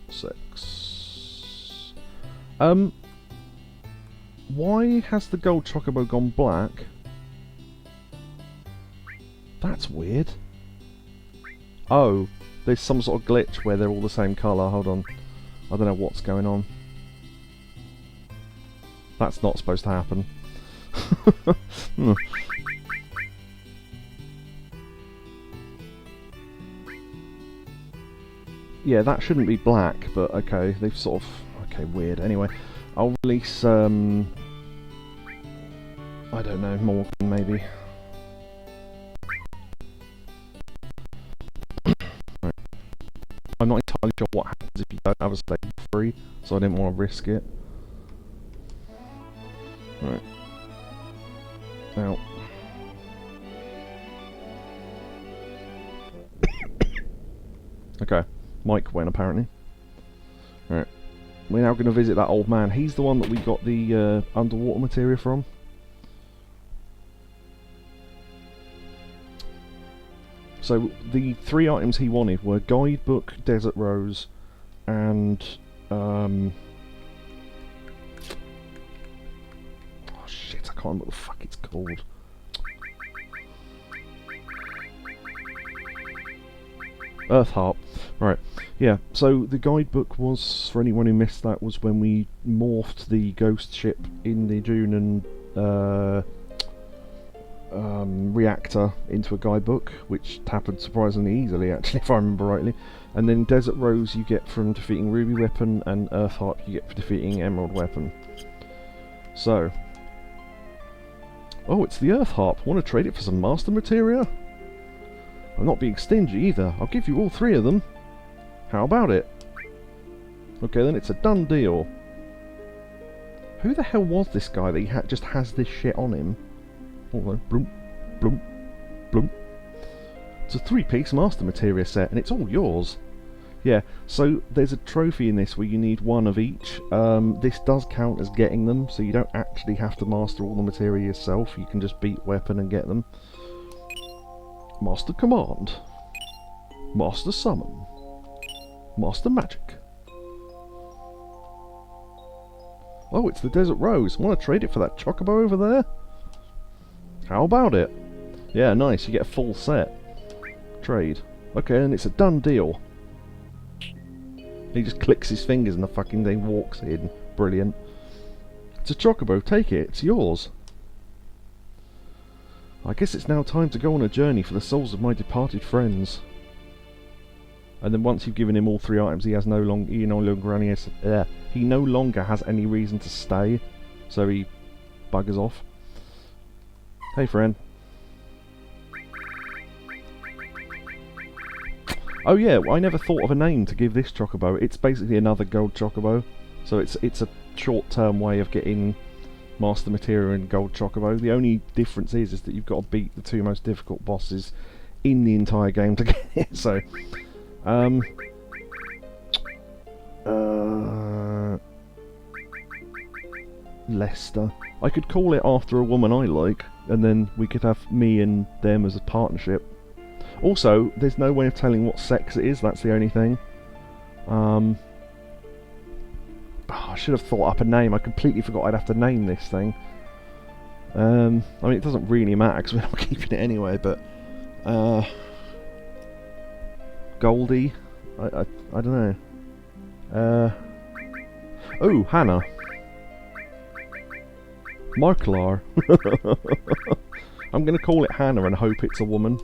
6. Why has the gold chocobo gone black? That's weird. Oh, there's some sort of glitch where they're all the same colour. Hold on. I don't know what's going on. That's not supposed to happen. Yeah, that shouldn't be black, but okay, they've sort of... Okay, weird. Anyway, I'll release, I don't know, Morgan, maybe. Right. I'm not entirely sure what happens if you don't have a stable free, so I didn't want to risk it. Right. Now. Okay. Mike went, apparently. Right. We're now going to visit that old man. He's the one that we got the underwater materia from. So, the 3 items he wanted were Guidebook, Desert Rose, and... oh shit, I can't remember what the fuck it's called. Earth Harp. Right, yeah, so the guidebook was, for anyone who missed that, was when we morphed the ghost ship in the Dune and reactor into a guidebook, which happened surprisingly easily, actually, if I remember rightly. And then Desert Rose you get from defeating Ruby Weapon, and Earth Harp you get for defeating Emerald Weapon. So... Oh, it's the Earth Harp. Want to trade it for some Master Materia? I'm not being stingy either. I'll give you all 3 of them. How about it? Okay, then it's a done deal. Who the hell was this guy that he just has this shit on him? Oh, bloom, bloom, bloom. It's a 3-piece Master Materia set, and it's all yours. Yeah, so there's a trophy in this where you need 1 of each. This does count as getting them, so you don't actually have to master all the materia yourself. You can just beat Weapon and get them. Master Command. Master Summon. Master Magic. Oh, it's the Desert Rose. Want to trade it for that Chocobo over there? How about it? Yeah, nice. You get a full set. Trade. Okay, and it's a done deal. He just clicks his fingers and the fucking thing walks in. Brilliant. It's a Chocobo. Take it. It's yours. I guess it's now time to go on a journey for the souls of my departed friends. And then once you've given him all 3 items, he no longer has any reason to stay, so he buggers off. Hey, friend. Oh yeah, I never thought of a name to give this Chocobo. It's basically another gold Chocobo, so it's a short-term way of getting Master Materia and Gold Chocobo. The only difference is that you've got to beat the 2 most difficult bosses in the entire game to get it. So, Lester. I could call it after a woman I like, and then we could have me and them as a partnership. Also, there's no way of telling what sex it is. That's the only thing. I should have thought up a name. I completely forgot I'd have to name this thing. I mean, it doesn't really matter because we're not keeping it anyway, but... Goldie? I don't know. Oh, Hannah. Marklar. I'm going to call it Hannah and hope it's a woman.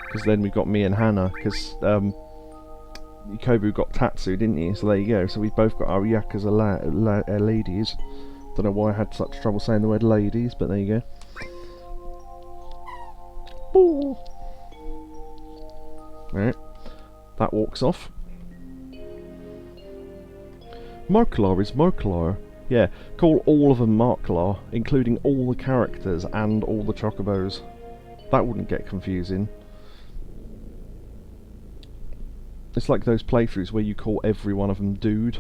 Because then we've got me and Hannah, because... Ikobu got Tatsu, didn't he? So there you go. So we've both got our Yakuza ladies. Don't know why I had such trouble saying the word ladies, but there you go. Ooh. Alright. That walks off. Marklar is Marklar. Yeah, call all of them Marklar, including all the characters and all the Chocobos. That wouldn't get confusing. It's like those playthroughs where you call every one of them dude.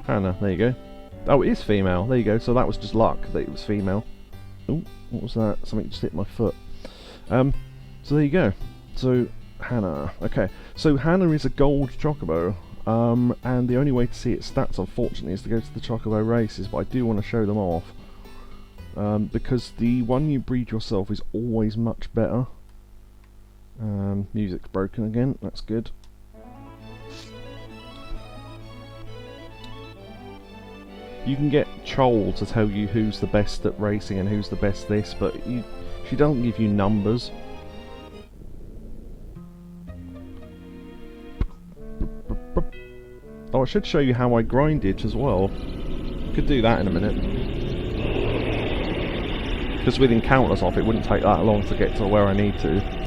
Hannah, there you go. Oh, it is female. There you go. So that was just luck that it was female. Oh, what was that? Something just hit my foot. So there you go. So Hannah. Okay. So Hannah is a gold chocobo. And the only way to see its stats, unfortunately, is to go to the chocobo races. But I do want to show them off. Because the one you breed yourself is always much better. Music's broken again. That's good. You can get Chol to tell you who's the best at racing and who's the best this, but she doesn't give you numbers. Oh, I should show you how I grinded as well. Could do that in a minute. Because with encounters off, it wouldn't take that long to get to where I need to.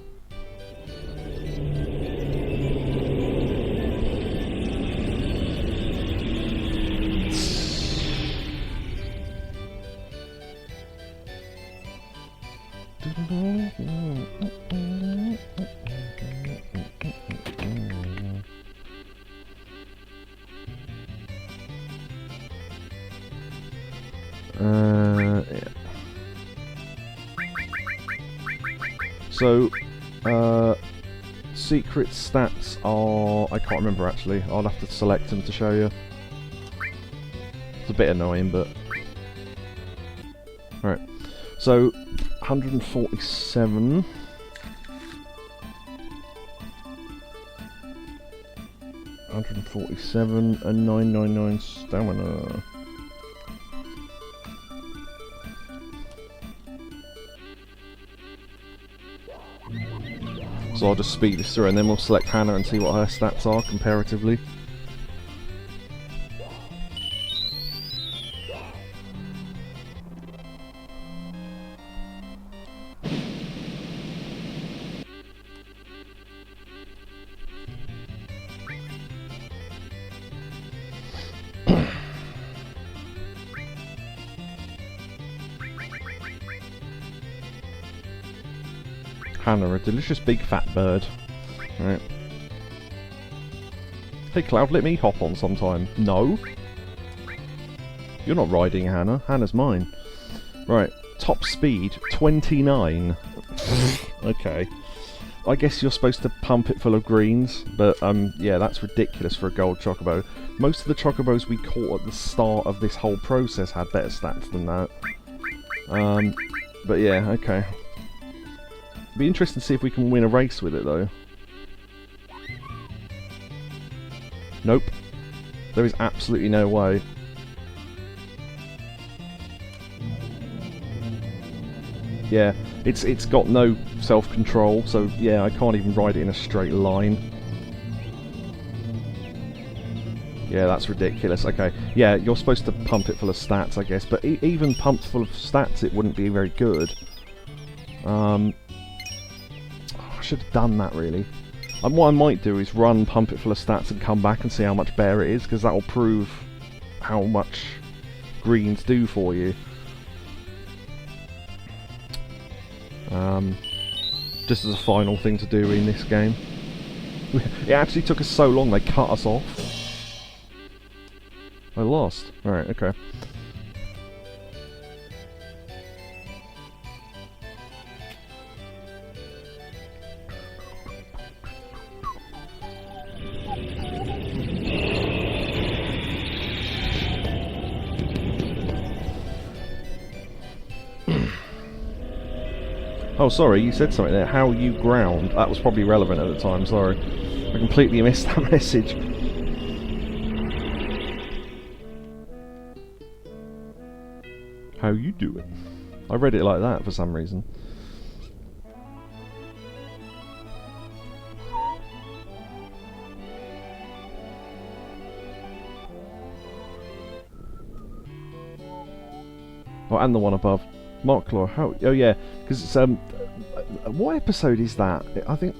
Yeah. So, secret stats are... I can't remember actually. I'll have to select them to show you. It's a bit annoying, but... Alright. So, 147... 147 and 999 stamina. So I'll just speed this through and then we'll select Hannah and see what her stats are comparatively. Hannah, a delicious big fat bird. Right. Hey Cloud, let me hop on sometime. No. You're not riding Hannah. Hannah's mine. Right. Top speed, 29. Okay. I guess you're supposed to pump it full of greens, but yeah, that's ridiculous for a gold chocobo. Most of the chocobos we caught at the start of this whole process had better stats than that. But yeah, okay. Be interesting to see if we can win a race with it, though. Nope. There is absolutely no way. Yeah, it's got no self-control, so yeah, I can't even ride it in a straight line. Yeah, that's ridiculous. Okay, yeah, you're supposed to pump it full of stats, I guess, but even pumped full of stats, it wouldn't be very good. I should have done that, really. And what I might do is run, pump it full of stats, and come back and see how much better it is, because that will prove how much greens do for you. Just as a final thing to do in this game. It actually took us so long, they cut us off. I lost. Alright, okay. Oh, sorry, you said something there. How you ground. That was probably relevant at the time, sorry. I completely missed that message. How you doing? I read it like that for some reason. Oh, and the one above. Mark Law, how... Oh yeah, because it's... what episode is that? I think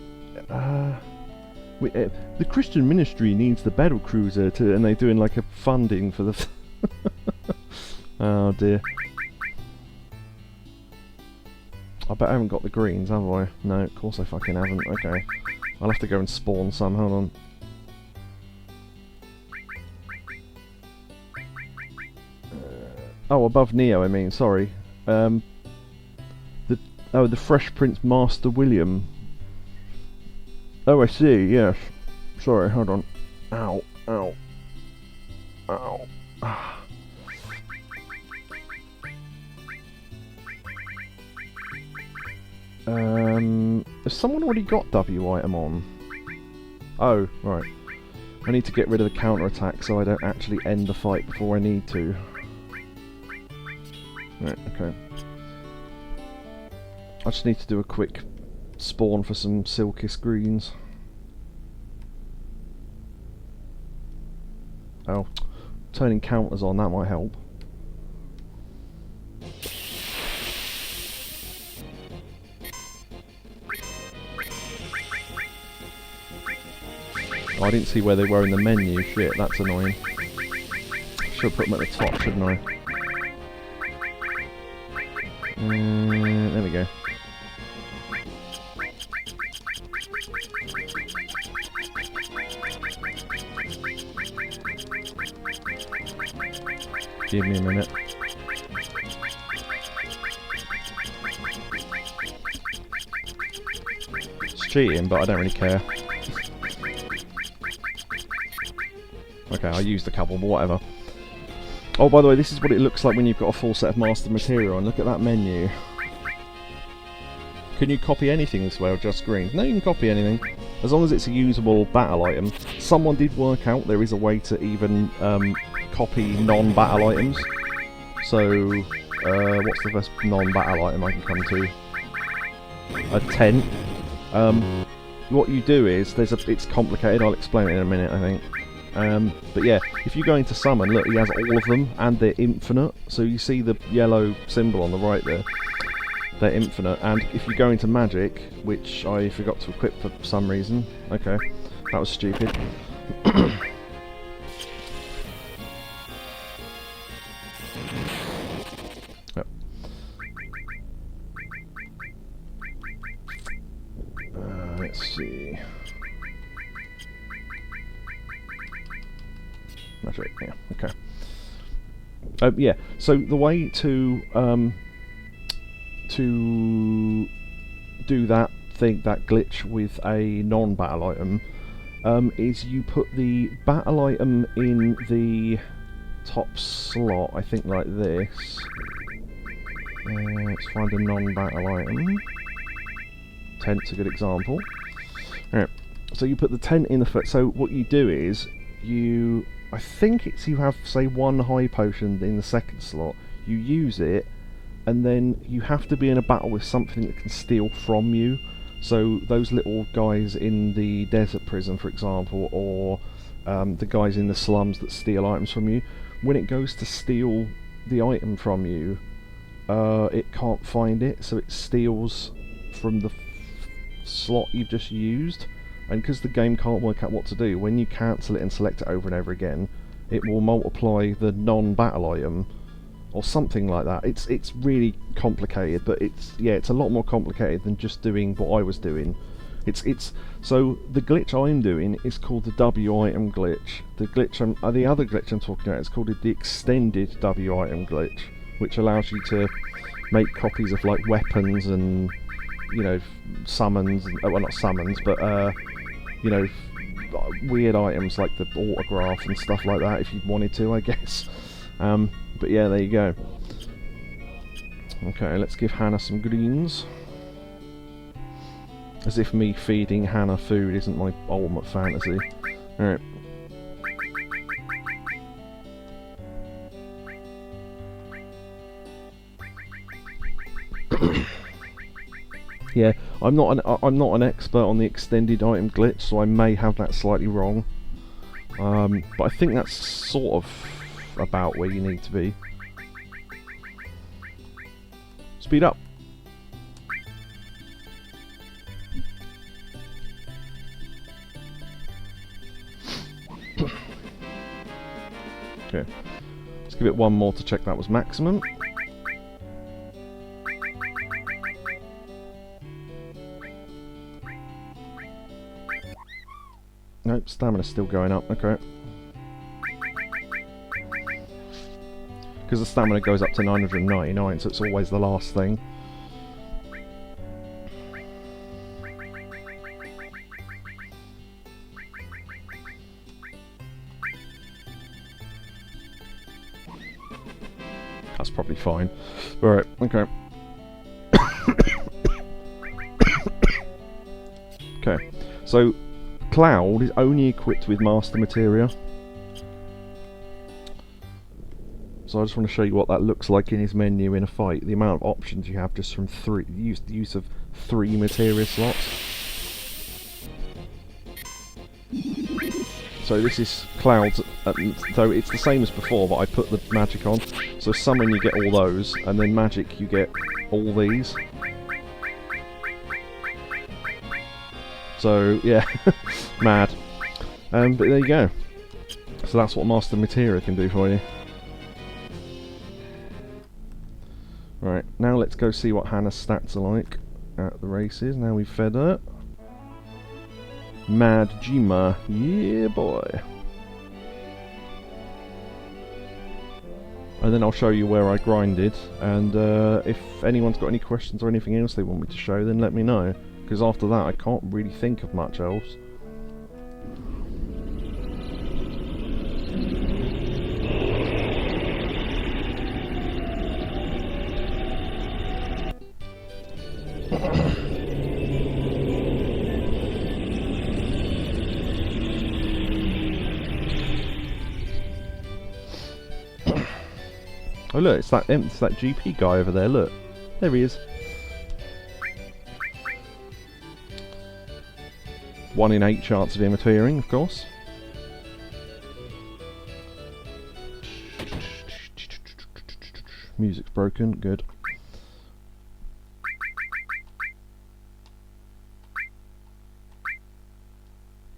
The Christian ministry needs the battle cruiser to, and they're doing like a funding for the. Oh dear. I bet I haven't got the greens, have I? No, of course I fucking haven't. Okay. I'll have to go and spawn some, hold on. Oh, above Neo, I mean, sorry. The Fresh Prince Master William. Oh, I see, yes. Sorry, hold on. Ow, ow. Ow. Has someone already got W item on? Oh, right. I need to get rid of the counter-attack so I don't actually end the fight before I need to. Right, okay. I just need to do a quick spawn for some Silkis greens. Oh, turning counters on, that might help. Oh, I didn't see where they were in the menu. Shit, that's annoying. Should have put them at the top, shouldn't I? There we go. Give me a minute. It's cheating, but I don't really care. Okay, I used a couple, but whatever. Oh, by the way, this is what it looks like when you've got a full set of master material, and look at that menu. Can you copy anything this way, or just greens? No, you can copy anything, as long as it's a usable battle item. Someone did work out there is a way to even copy non-battle items. So, what's the best non-battle item I can come to? A tent. What you do is, it's complicated, I'll explain it in a minute, I think. But yeah, if you go into summon, look, he has all of them, and they're infinite. So you see the yellow symbol on the right there, they're infinite. And if you go into magic, which I forgot to equip for some reason, okay, that was stupid. Yep. Let's see. That's right, yeah, okay. Yeah, so the way to do that thing, that glitch with a non-battle item, is you put the battle item in the top slot, I think like this. Let's find a non-battle item. Tent's a good example. Alright, so you put the tent in the foot, so what you do is, I think it's you have, say, one high potion in the second slot, you use it, and then you have to be in a battle with something that can steal from you. So those little guys in the desert prison, for example, or the guys in the slums that steal items from you, when it goes to steal the item from you, it can't find it, so it steals from the slot you've just used. And because the game can't work out what to do, when you cancel it and select it over and over again, it will multiply the non-battle item, or something like that. It's really complicated, but it's a lot more complicated than just doing what I was doing. So the glitch I'm doing is called the W item glitch. The other glitch I'm talking about is called the extended W item glitch, which allows you to make copies of like weapons and, you know, summons. Well, not summons, but you know, weird items like the autograph and stuff like that, if you wanted to, I guess. But yeah, there you go. Okay, let's give Hannah some greens. As if me feeding Hannah food isn't my ultimate fantasy. Alright. Yeah, I'm not an expert on the extended item glitch, so I may have that slightly wrong. But I think that's sort of about where you need to be. Speed up. Okay. Let's give it one more to check that was maximum. Nope, stamina's still going up, okay. Because the stamina goes up to 999, so it's always the last thing. That's probably fine. Alright, okay. Okay, so Cloud is only equipped with Master Materia. So I just want to show you what that looks like in his menu in a fight. The amount of options you have just from the use of 3 materia slots. So this is Cloud's, so it's the same as before, but I put the magic on. So summon you get all those, and then magic you get all these. So yeah, mad. But there you go. So that's what Master Materia can do for you. Right, now let's go see what Hannah's stats are like at the races. Now we've fed her. Mad Jima, yeah boy. And then I'll show you where I grinded, and if anyone's got any questions or anything else they want me to show, then let me know, because after that I can't really think of much else. Oh look, it's that GP guy over there, look. There he is. 1 in 8 chance of him appearing, of course. Music's broken, good.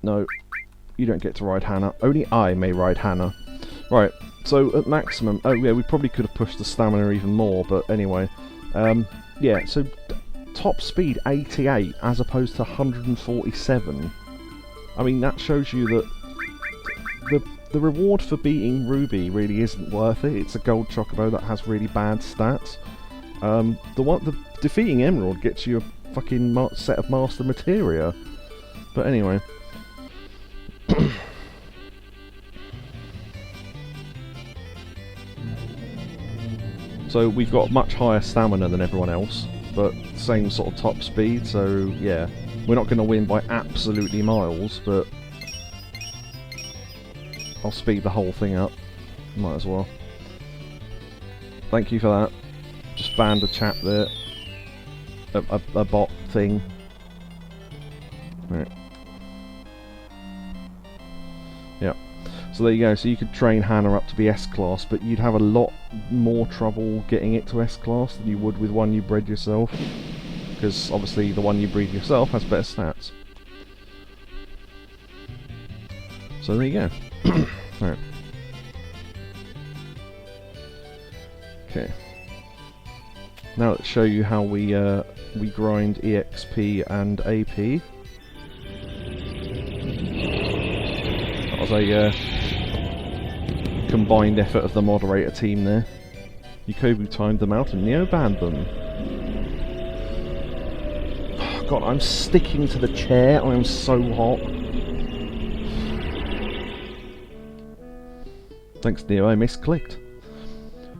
No, you don't get to ride Hannah. Only I may ride Hannah. Right. So at maximum, oh yeah, we probably could have pushed the stamina even more, but anyway. Yeah, so top speed 88 as opposed to 147. I mean, that shows you that the reward for beating Ruby really isn't worth it. It's a gold chocobo that has really bad stats. The defeating Emerald gets you a fucking set of Master Materia. But anyway. So we've got much higher stamina than everyone else, but same sort of top speed, so yeah. We're not going to win by absolutely miles, but I'll speed the whole thing up. Might as well. Thank you for that. Just banned a chat there. A bot thing. Right. Yeah. So there you go, so you could train Hannah up to be S-Class, but you'd have a lot more trouble getting it to S-Class than you would with one you bred yourself. Because obviously the one you breed yourself has better stats. So there you go. Right. Okay. Now let's show you how we grind EXP and AP. That was a combined effort of the moderator team there. Yukobu timed them out and Neo banned them. Oh, God, I'm sticking to the chair. I am so hot. Thanks, Neo. I misclicked.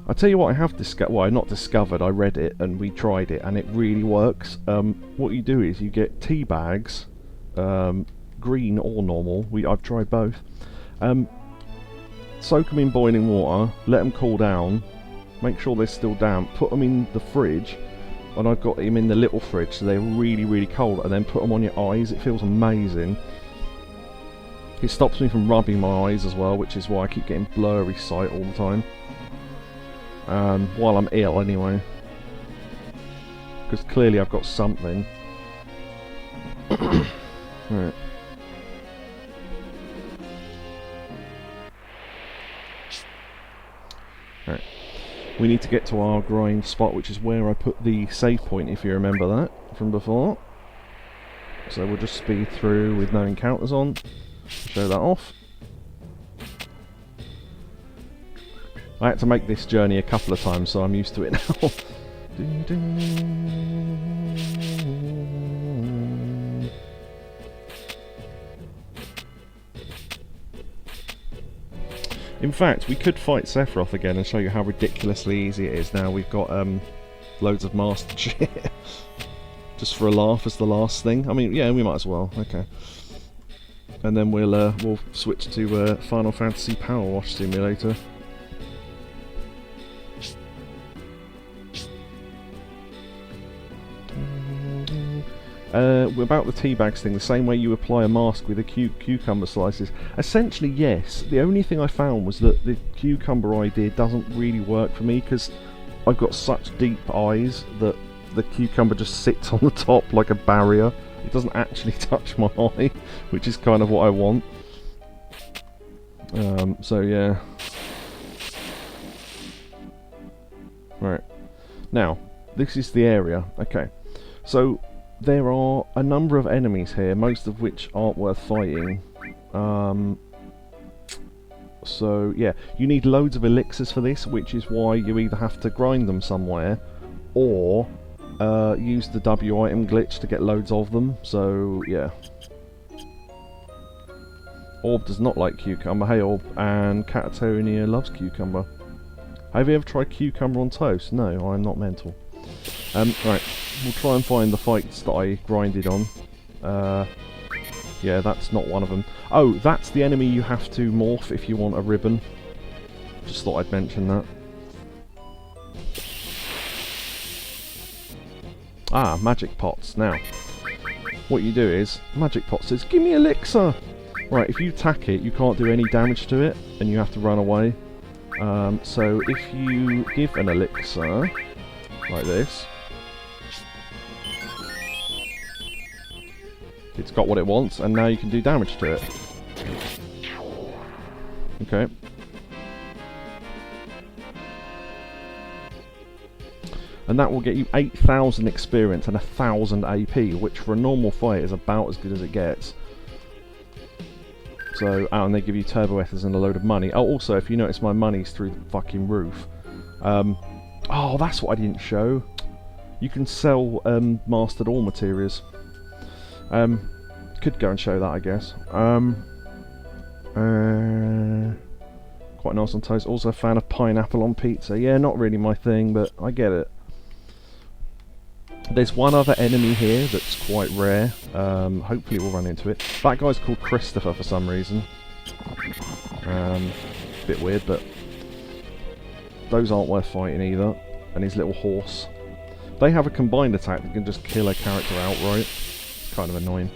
I tell you what, I have discovered. Well, I not discovered. I read it and we tried it, and it really works. What you do is you get tea bags, green or normal. I've tried both. Soak them in boiling water, let them cool down, make sure they're still damp, put them in the fridge, and I've got them in the little fridge so they're really, really cold, and then put them on your eyes. It feels amazing. It stops me from rubbing my eyes as well, which is why I keep getting blurry sight all the time. While I'm ill anyway. Because clearly I've got something. Right. Alright. We need to get to our grind spot, which is where I put the save point, if you remember that from before. So we'll just speed through with no encounters on. Show that off. I had to make this journey a couple of times, so I'm used to it now. In fact, we could fight Sephiroth again and show you how ridiculously easy it is now we've got loads of mastered shit. Just for a laugh as the last thing. I mean, yeah, we might as well. Okay. And then we'll switch to Final Fantasy Power Wash Simulator. About the teabags thing, the same way you apply a mask with the cucumber slices. Essentially, yes. The only thing I found was that the cucumber idea doesn't really work for me because I've got such deep eyes that the cucumber just sits on the top like a barrier. It doesn't actually touch my eye, which is kind of what I want. So yeah. Right. Now, this is the area. Okay. So there are a number of enemies here, most of which aren't worth fighting. So yeah, you need loads of elixirs for this, which is why you either have to grind them somewhere or use the W item glitch to get loads of them. So yeah. Orb does not like cucumber. Hey Orb, and Catatonia loves cucumber. Have you ever tried cucumber on toast? No, I'm not mental. Right, we'll try and find the fights that I grinded on. Yeah, that's not one of them. Oh, that's the enemy you have to morph if you want a ribbon. Just thought I'd mention that. Ah, magic pots. Now, what you do is, magic pot says, give me elixir! Right, if you attack it, you can't do any damage to it, and you have to run away. So if you give an elixir, like this, it's got what it wants, and now you can do damage to it. Okay. And that will get you 8,000 experience and 1,000 AP, which for a normal fight is about as good as it gets. So, oh, and they give you turbo ethers and a load of money. Oh, also, if you notice, my money's through the fucking roof. Oh, that's what I didn't show. You can sell mastered ore materials. Could go and show that, I guess. Quite nice on toast. Also a fan of pineapple on pizza. Yeah, not really my thing, but I get it. There's one other enemy here that's quite rare. Hopefully we'll run into it. That guy's called Christopher for some reason. Bit weird, but those aren't worth fighting either. And his little horse. They have a combined attack that can just kill a character outright. It's kind of annoying.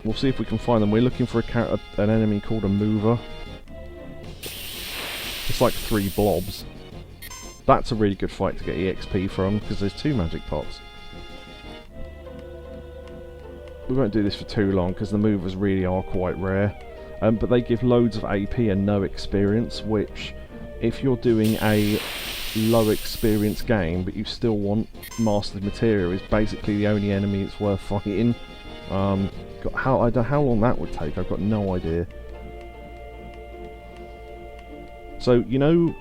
We'll see if we can find them. We're looking for an enemy called a mover. It's like 3 blobs. That's a really good fight to get EXP from, because there's 2 magic pots. We won't do this for too long, because the movers really are quite rare. But they give loads of AP and no experience, which, if you're doing a low experience game, but you still want mastered material, is basically the only enemy it's worth fighting. I don't know how long that would take, I've got no idea. So, you know,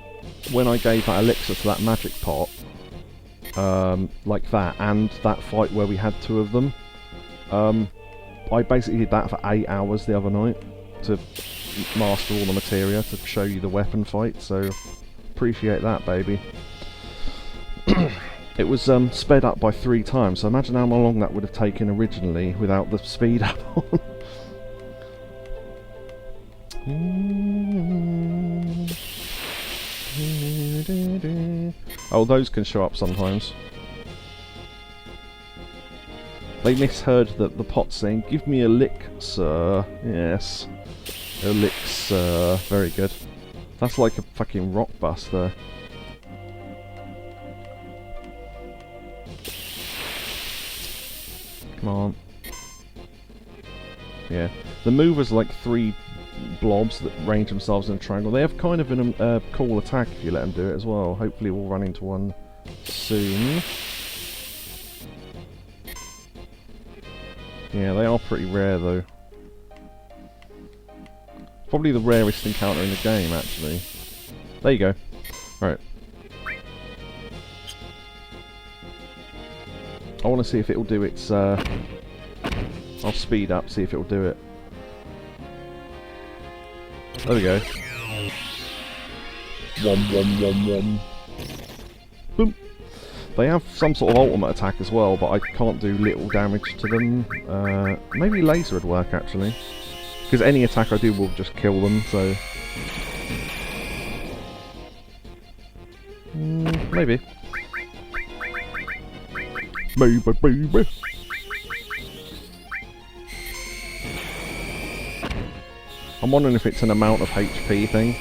when I gave that elixir to that magic pot, like that, and that fight where we had 2 of them, I basically did that for 8 hours the other night to master all the materia to show you the weapon fight, so appreciate that, baby. It was sped up by 3 times, so imagine how long that would have taken originally without the speed up on. Oh, those can show up sometimes. They misheard the pot saying, give me elixir. Yes. Elixir. Very good. That's like a fucking rock buster. Come on. Yeah. The mover's like 3 blobs that range themselves in a triangle. They have kind of a cool attack if you let them do it as well. Hopefully we'll run into one soon. Yeah, they are pretty rare though. Probably the rarest encounter in the game, actually. There you go. Right. I want to see if it'll do its... I'll speed up, see if it'll do it. There we go. Wom. Boom. They have some sort of ultimate attack as well, but I can't do little damage to them. Maybe laser would work, actually. Because any attack I do will just kill them, so... maybe. Baby. I'm wondering if it's an amount of HP thing.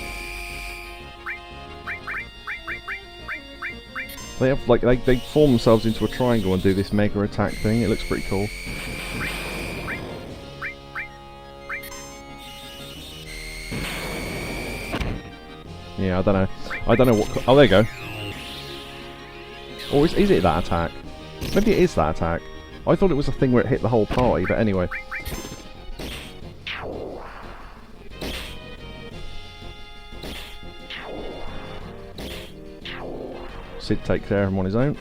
They have, like, they form themselves into a triangle and do this mega attack thing. It looks pretty cool. Yeah, I don't know. I don't know what... oh, there you go. Or is it that attack? Maybe it is that attack. I thought it was a thing where it hit the whole party, but anyway. Sid takes care of him on his own.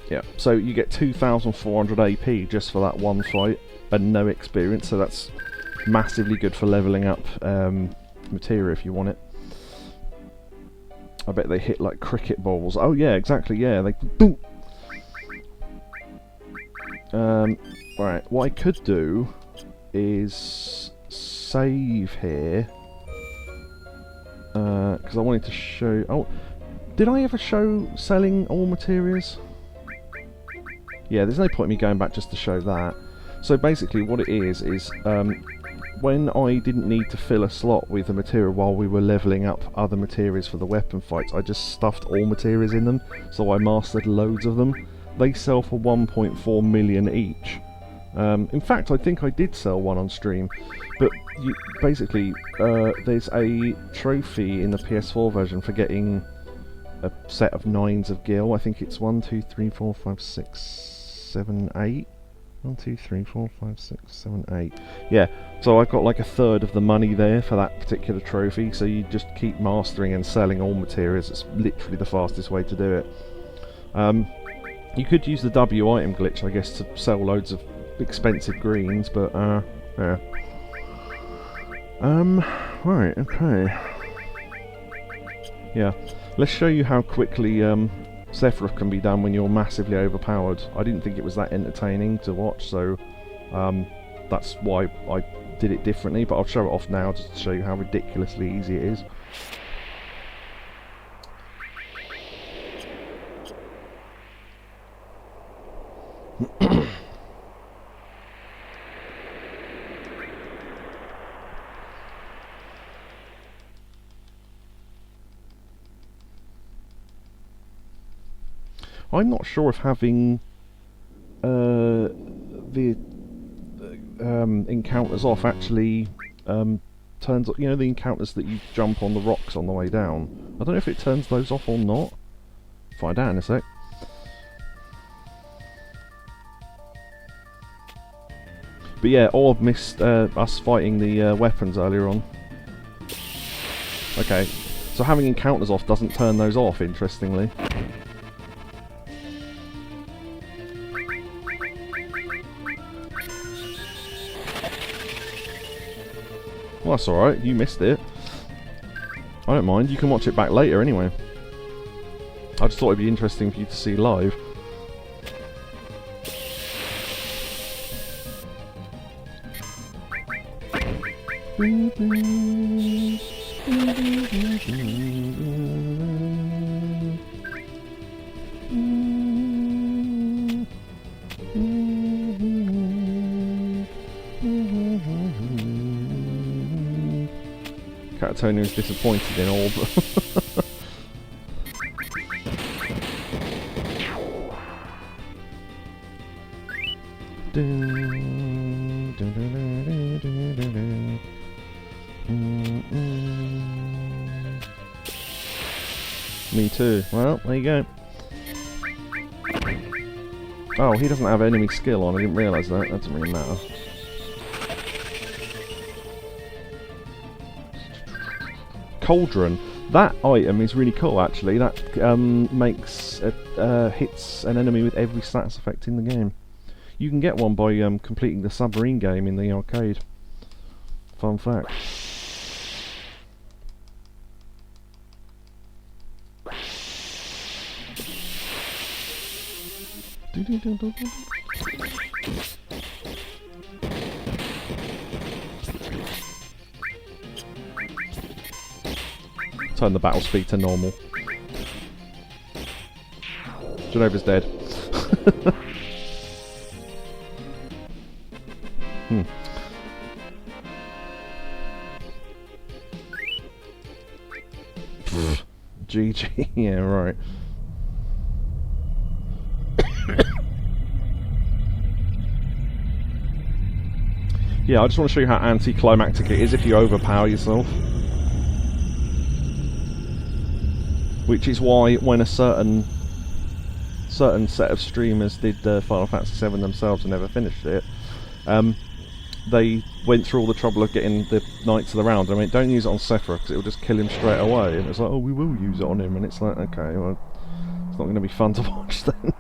Yeah, so you get 2,400 AP just for that one fight, and no experience, so that's massively good for levelling up materia if you want it. I bet they hit like cricket balls. Oh yeah, exactly, yeah, they boom! Right, what I could do is save here. Because I wanted to show... oh, did I ever show selling all materials? Yeah, there's no point in me going back just to show that. So basically what it is when I didn't need to fill a slot with the material while we were levelling up other materials for the weapon fights, I just stuffed all materials in them, so I mastered loads of them. They sell for 1.4 million each. In fact, I think I did sell one on stream, but basically there's a trophy in the PS4 version for getting a set of 9s of Gil. I think it's 1, 2, 3, 4, 5, 6, 7, 8. 1, 2, 3, 4, 5, 6, 7, 8. Yeah, so I've got like a third of the money there for that particular trophy, so you just keep mastering and selling all materials. It's literally the fastest way to do it. You could use the W item glitch, I guess, to sell loads of expensive greens, but yeah. Right, okay. Yeah, let's show you how quickly Sephiroth can be done when you're massively overpowered. I didn't think it was that entertaining to watch, so that's why I did it differently, but I'll show it off now just to show you how ridiculously easy it is. I'm not sure if having the encounters off actually turns... you know, the encounters that you jump on the rocks on the way down. I don't know if it turns those off or not. Find out in a sec. But yeah, Orb missed us fighting the weapons earlier on. Okay, so having encounters off doesn't turn those off, interestingly. Well, that's alright, you missed it. I don't mind, you can watch it back later anyway. I just thought it'd be interesting for you to see live. Catatonia is disappointed in Orb. Me too. Well, there you go. Oh, he doesn't have enemy skill on. I didn't realise that. That doesn't really matter. Cauldron. That item is really cool, actually. That makes hits an enemy with every status effect in the game. You can get one by completing the submarine game in the arcade. Fun fact. Turn the battle speed to normal. Jenova's dead. GG, yeah, right. Yeah, I just want to show you how anticlimactic it is if you overpower yourself. Which is why when a certain set of streamers did Final Fantasy VII themselves and never finished it, they went through all the trouble of getting the Knights of the Round. I mean, don't use it on Sephiroth because it will just kill him straight away. And it's like, oh, we will use it on him. And it's like, okay, well, it's not going to be fun to watch then.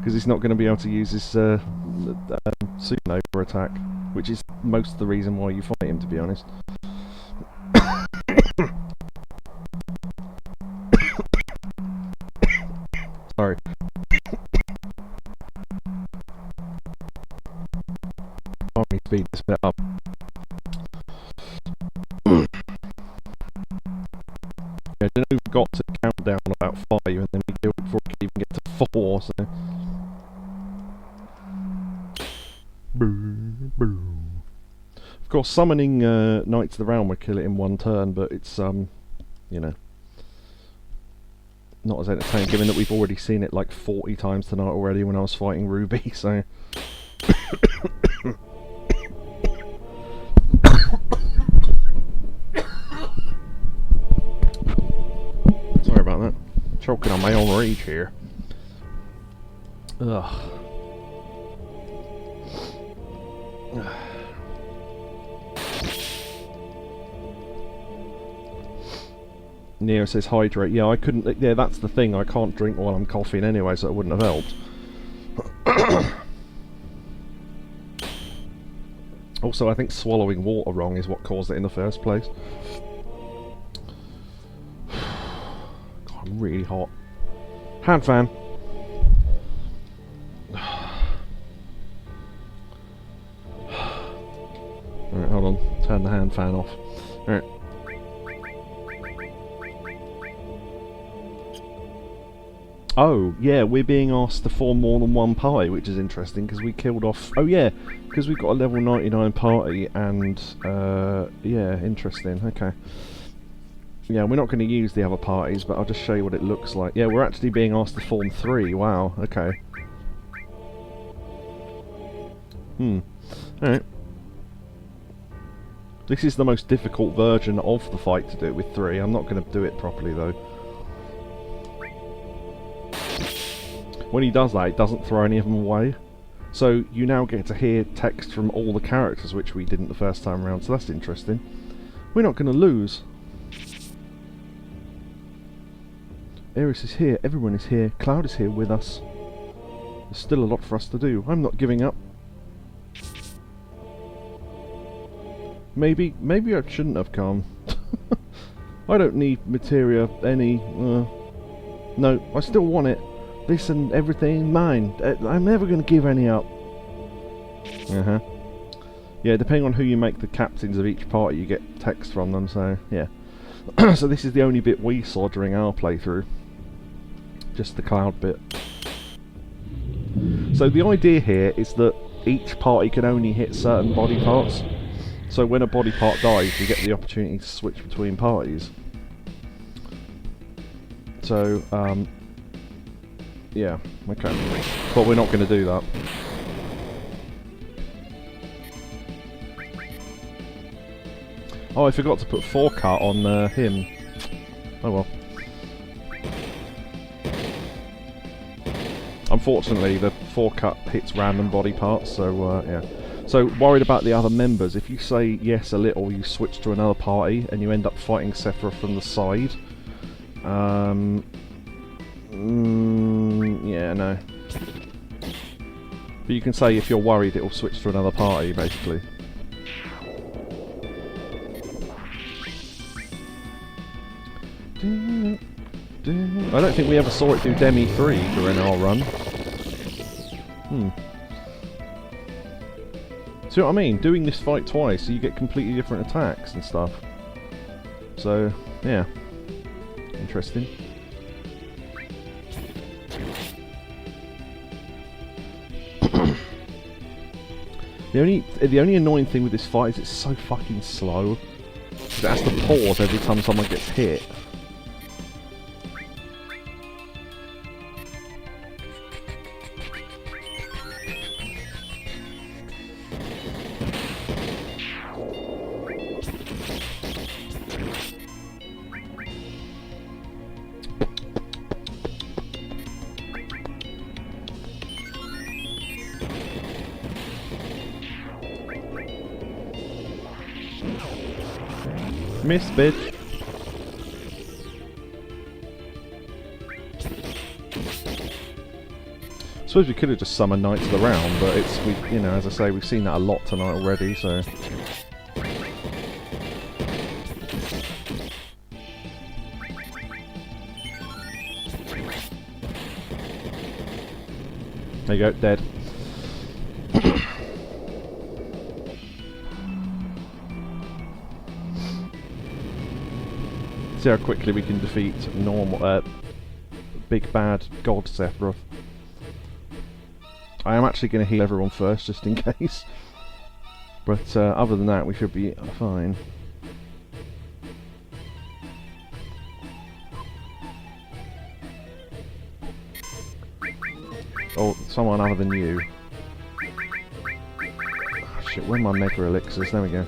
Because he's not going to be able to use his supernova attack. Which is most of the reason why you fight him, to be honest. Sorry. I need to speed this bit up. Yeah, Jenova got to count down about 5 and then we killed it before we could even get to 4, so... Of course, summoning Knights of the Realm would kill it in 1 turn, but it's, you know, not as entertaining, given that we've already seen it like 40 times tonight already when I was fighting Ruby, so... Sorry about that. Choking on my own rage here. Ugh. Neo says hydrate. Yeah, I couldn't. Yeah, that's the thing. I can't drink while I'm coughing anyway, so it wouldn't have helped. Also, I think swallowing water wrong is what caused it in the first place. God, I'm really hot. Hand fan. Alright, hold on. Turn the hand fan off. Alright. Oh, yeah, we're being asked to form more than one party, which is interesting, because we killed off... Oh, yeah, because we've got a level 99 party, and, yeah, interesting, okay. Yeah, we're not going to use the other parties, but I'll just show you what it looks like. Yeah, we're actually being asked to form 3, wow, okay. Alright. This is the most difficult version of the fight to do it with 3. I'm not going to do it properly, though. When he does that, it doesn't throw any of them away. So you now get to hear text from all the characters, which we didn't the first time around, so that's interesting. We're not going to lose. Aeris is here, everyone is here, Cloud is here with us. There's still a lot for us to do. I'm not giving up. Maybe I shouldn't have come. I don't need materia any... no, I still want it. This and everything mine. I'm never going to give any up. Yeah, depending on who you make the captains of each party, you get text from them, so yeah. So this is the only bit we saw during our playthrough. Just the Cloud bit. So the idea here is that each party can only hit certain body parts. So when a body part dies, you get the opportunity to switch between parties. So, yeah, okay. But we're not going to do that. Oh, I forgot to put 4-cut on him. Oh well. unfortunately, the 4-cut hits random body parts, so yeah. So, worried about the other members. If you say yes a little, you switch to another party, and you end up fighting Sephiroth from the side. Yeah, no. But you can say if you're worried, it'll switch to another party, basically. I don't think we ever saw it do Demi 3 during our run. See what I mean? Doing this fight twice, so you get completely different attacks and stuff. So, yeah. Interesting. The only annoying thing with this fight is it's so fucking slow. It has to pause every time someone gets hit. Miss, bitch. I suppose we could have just summoned Knights of the Round, but you know, as I say, we've seen that a lot tonight already, so. There you go, dead. See how quickly we can defeat big bad God Sephiroth. I am actually going to heal everyone first, just in case. But other than that, we should be fine. Oh, someone other than you. Oh, shit, where are my Mega Elixirs? There we go.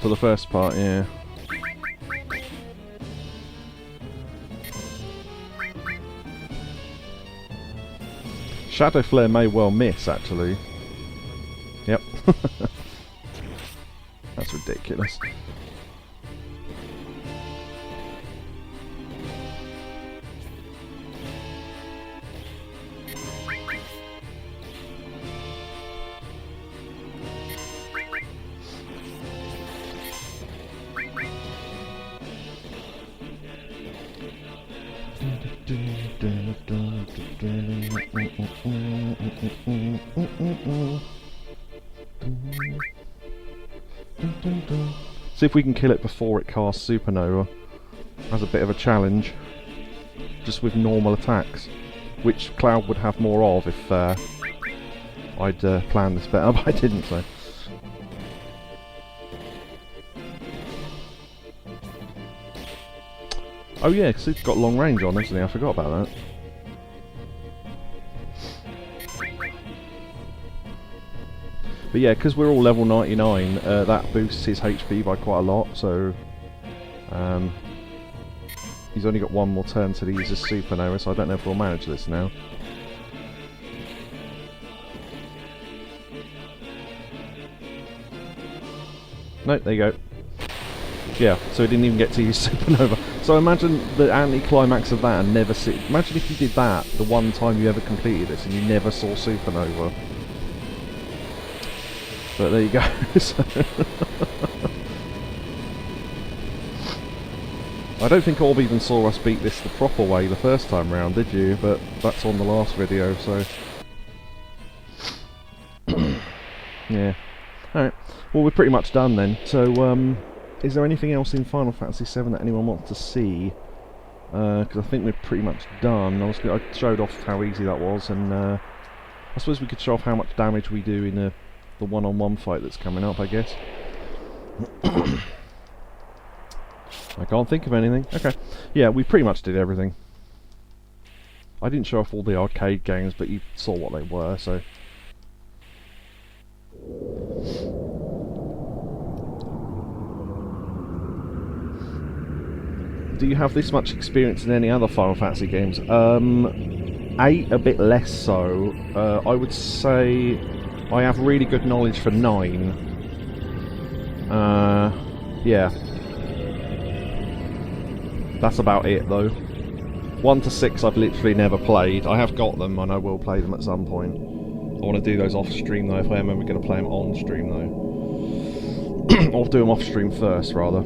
For the first part, yeah. Shadow Flare may well miss, actually. Yep. That's ridiculous. See if we can kill it before it casts Supernova. That's a bit of a challenge. Just with normal attacks. Which Cloud would have more of if I'd planned this better, but I didn't, so. Oh yeah, because it's got long range on, hasn't he? I forgot about that. But yeah, because we're all level 99, that boosts his HP by quite a lot, so he's only got one more turn till he uses Supernova, so I don't know if we'll manage this now. Nope, there you go. Yeah, so he didn't even get to use Supernova. So imagine the anti-climax of that and never see... Imagine if you did that the one time you ever completed this and you never saw Supernova. But there you go. I don't think Orb even saw us beat this the proper way the first time round, did you? But that's on the last video, so... yeah. Alright, well we're pretty much done then. So, is there anything else in Final Fantasy VII that anyone wants to see? Because I think we're pretty much done. I showed off how easy that was, and I suppose we could show off how much damage we do in the one-on-one fight that's coming up, I guess. I can't think of anything. Okay. Yeah, we pretty much did everything. I didn't show off all the arcade games, but you saw what they were, so... Do you have this much experience in any other Final Fantasy games? 8, a bit less so. I would say I have really good knowledge for 9. Yeah. That's about it, though. 1 to 6 I've literally never played. I have got them, and I will play them at some point. I want to do those off-stream, though, if I am ever going to play them on-stream, though. I'll do them off-stream first, rather.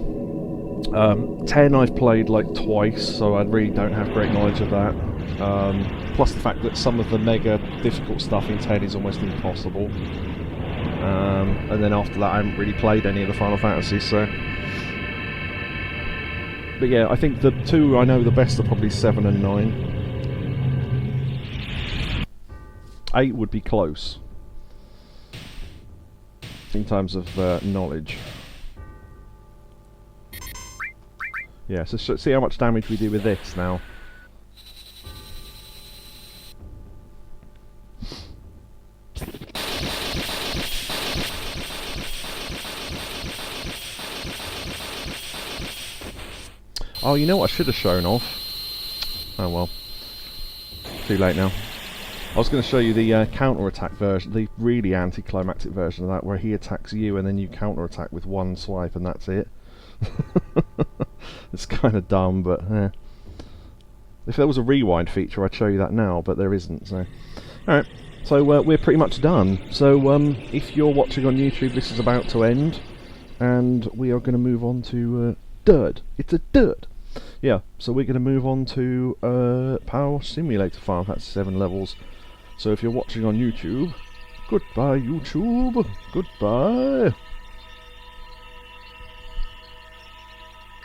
10 I've played, like, twice, so I really don't have great knowledge of that. Plus the fact that some of the mega difficult stuff in 10 is almost impossible. And then after that I haven't really played any of the Final Fantasies, so... But yeah, I think the 2 I know the best are probably 7 and 9. 8 would be close. In terms of knowledge. Yeah, so see how much damage we do with this now. Oh, you know what I should have shown off? Oh well. Too late now. I was going to show you the counter-attack version, the really anticlimactic version of that, where he attacks you and then you counter-attack with one swipe and that's it. It's kind of dumb, but if there was a rewind feature I'd show you that now, but there isn't, so... Alright, so we're pretty much done. So if you're watching on YouTube, this is about to end, and we are going to move on to Dirt. It's a Dirt! Yeah, so we're going to move on to Power Simulator Final Fantasy 7 levels. So if you're watching on YouTube, goodbye YouTube, goodbye!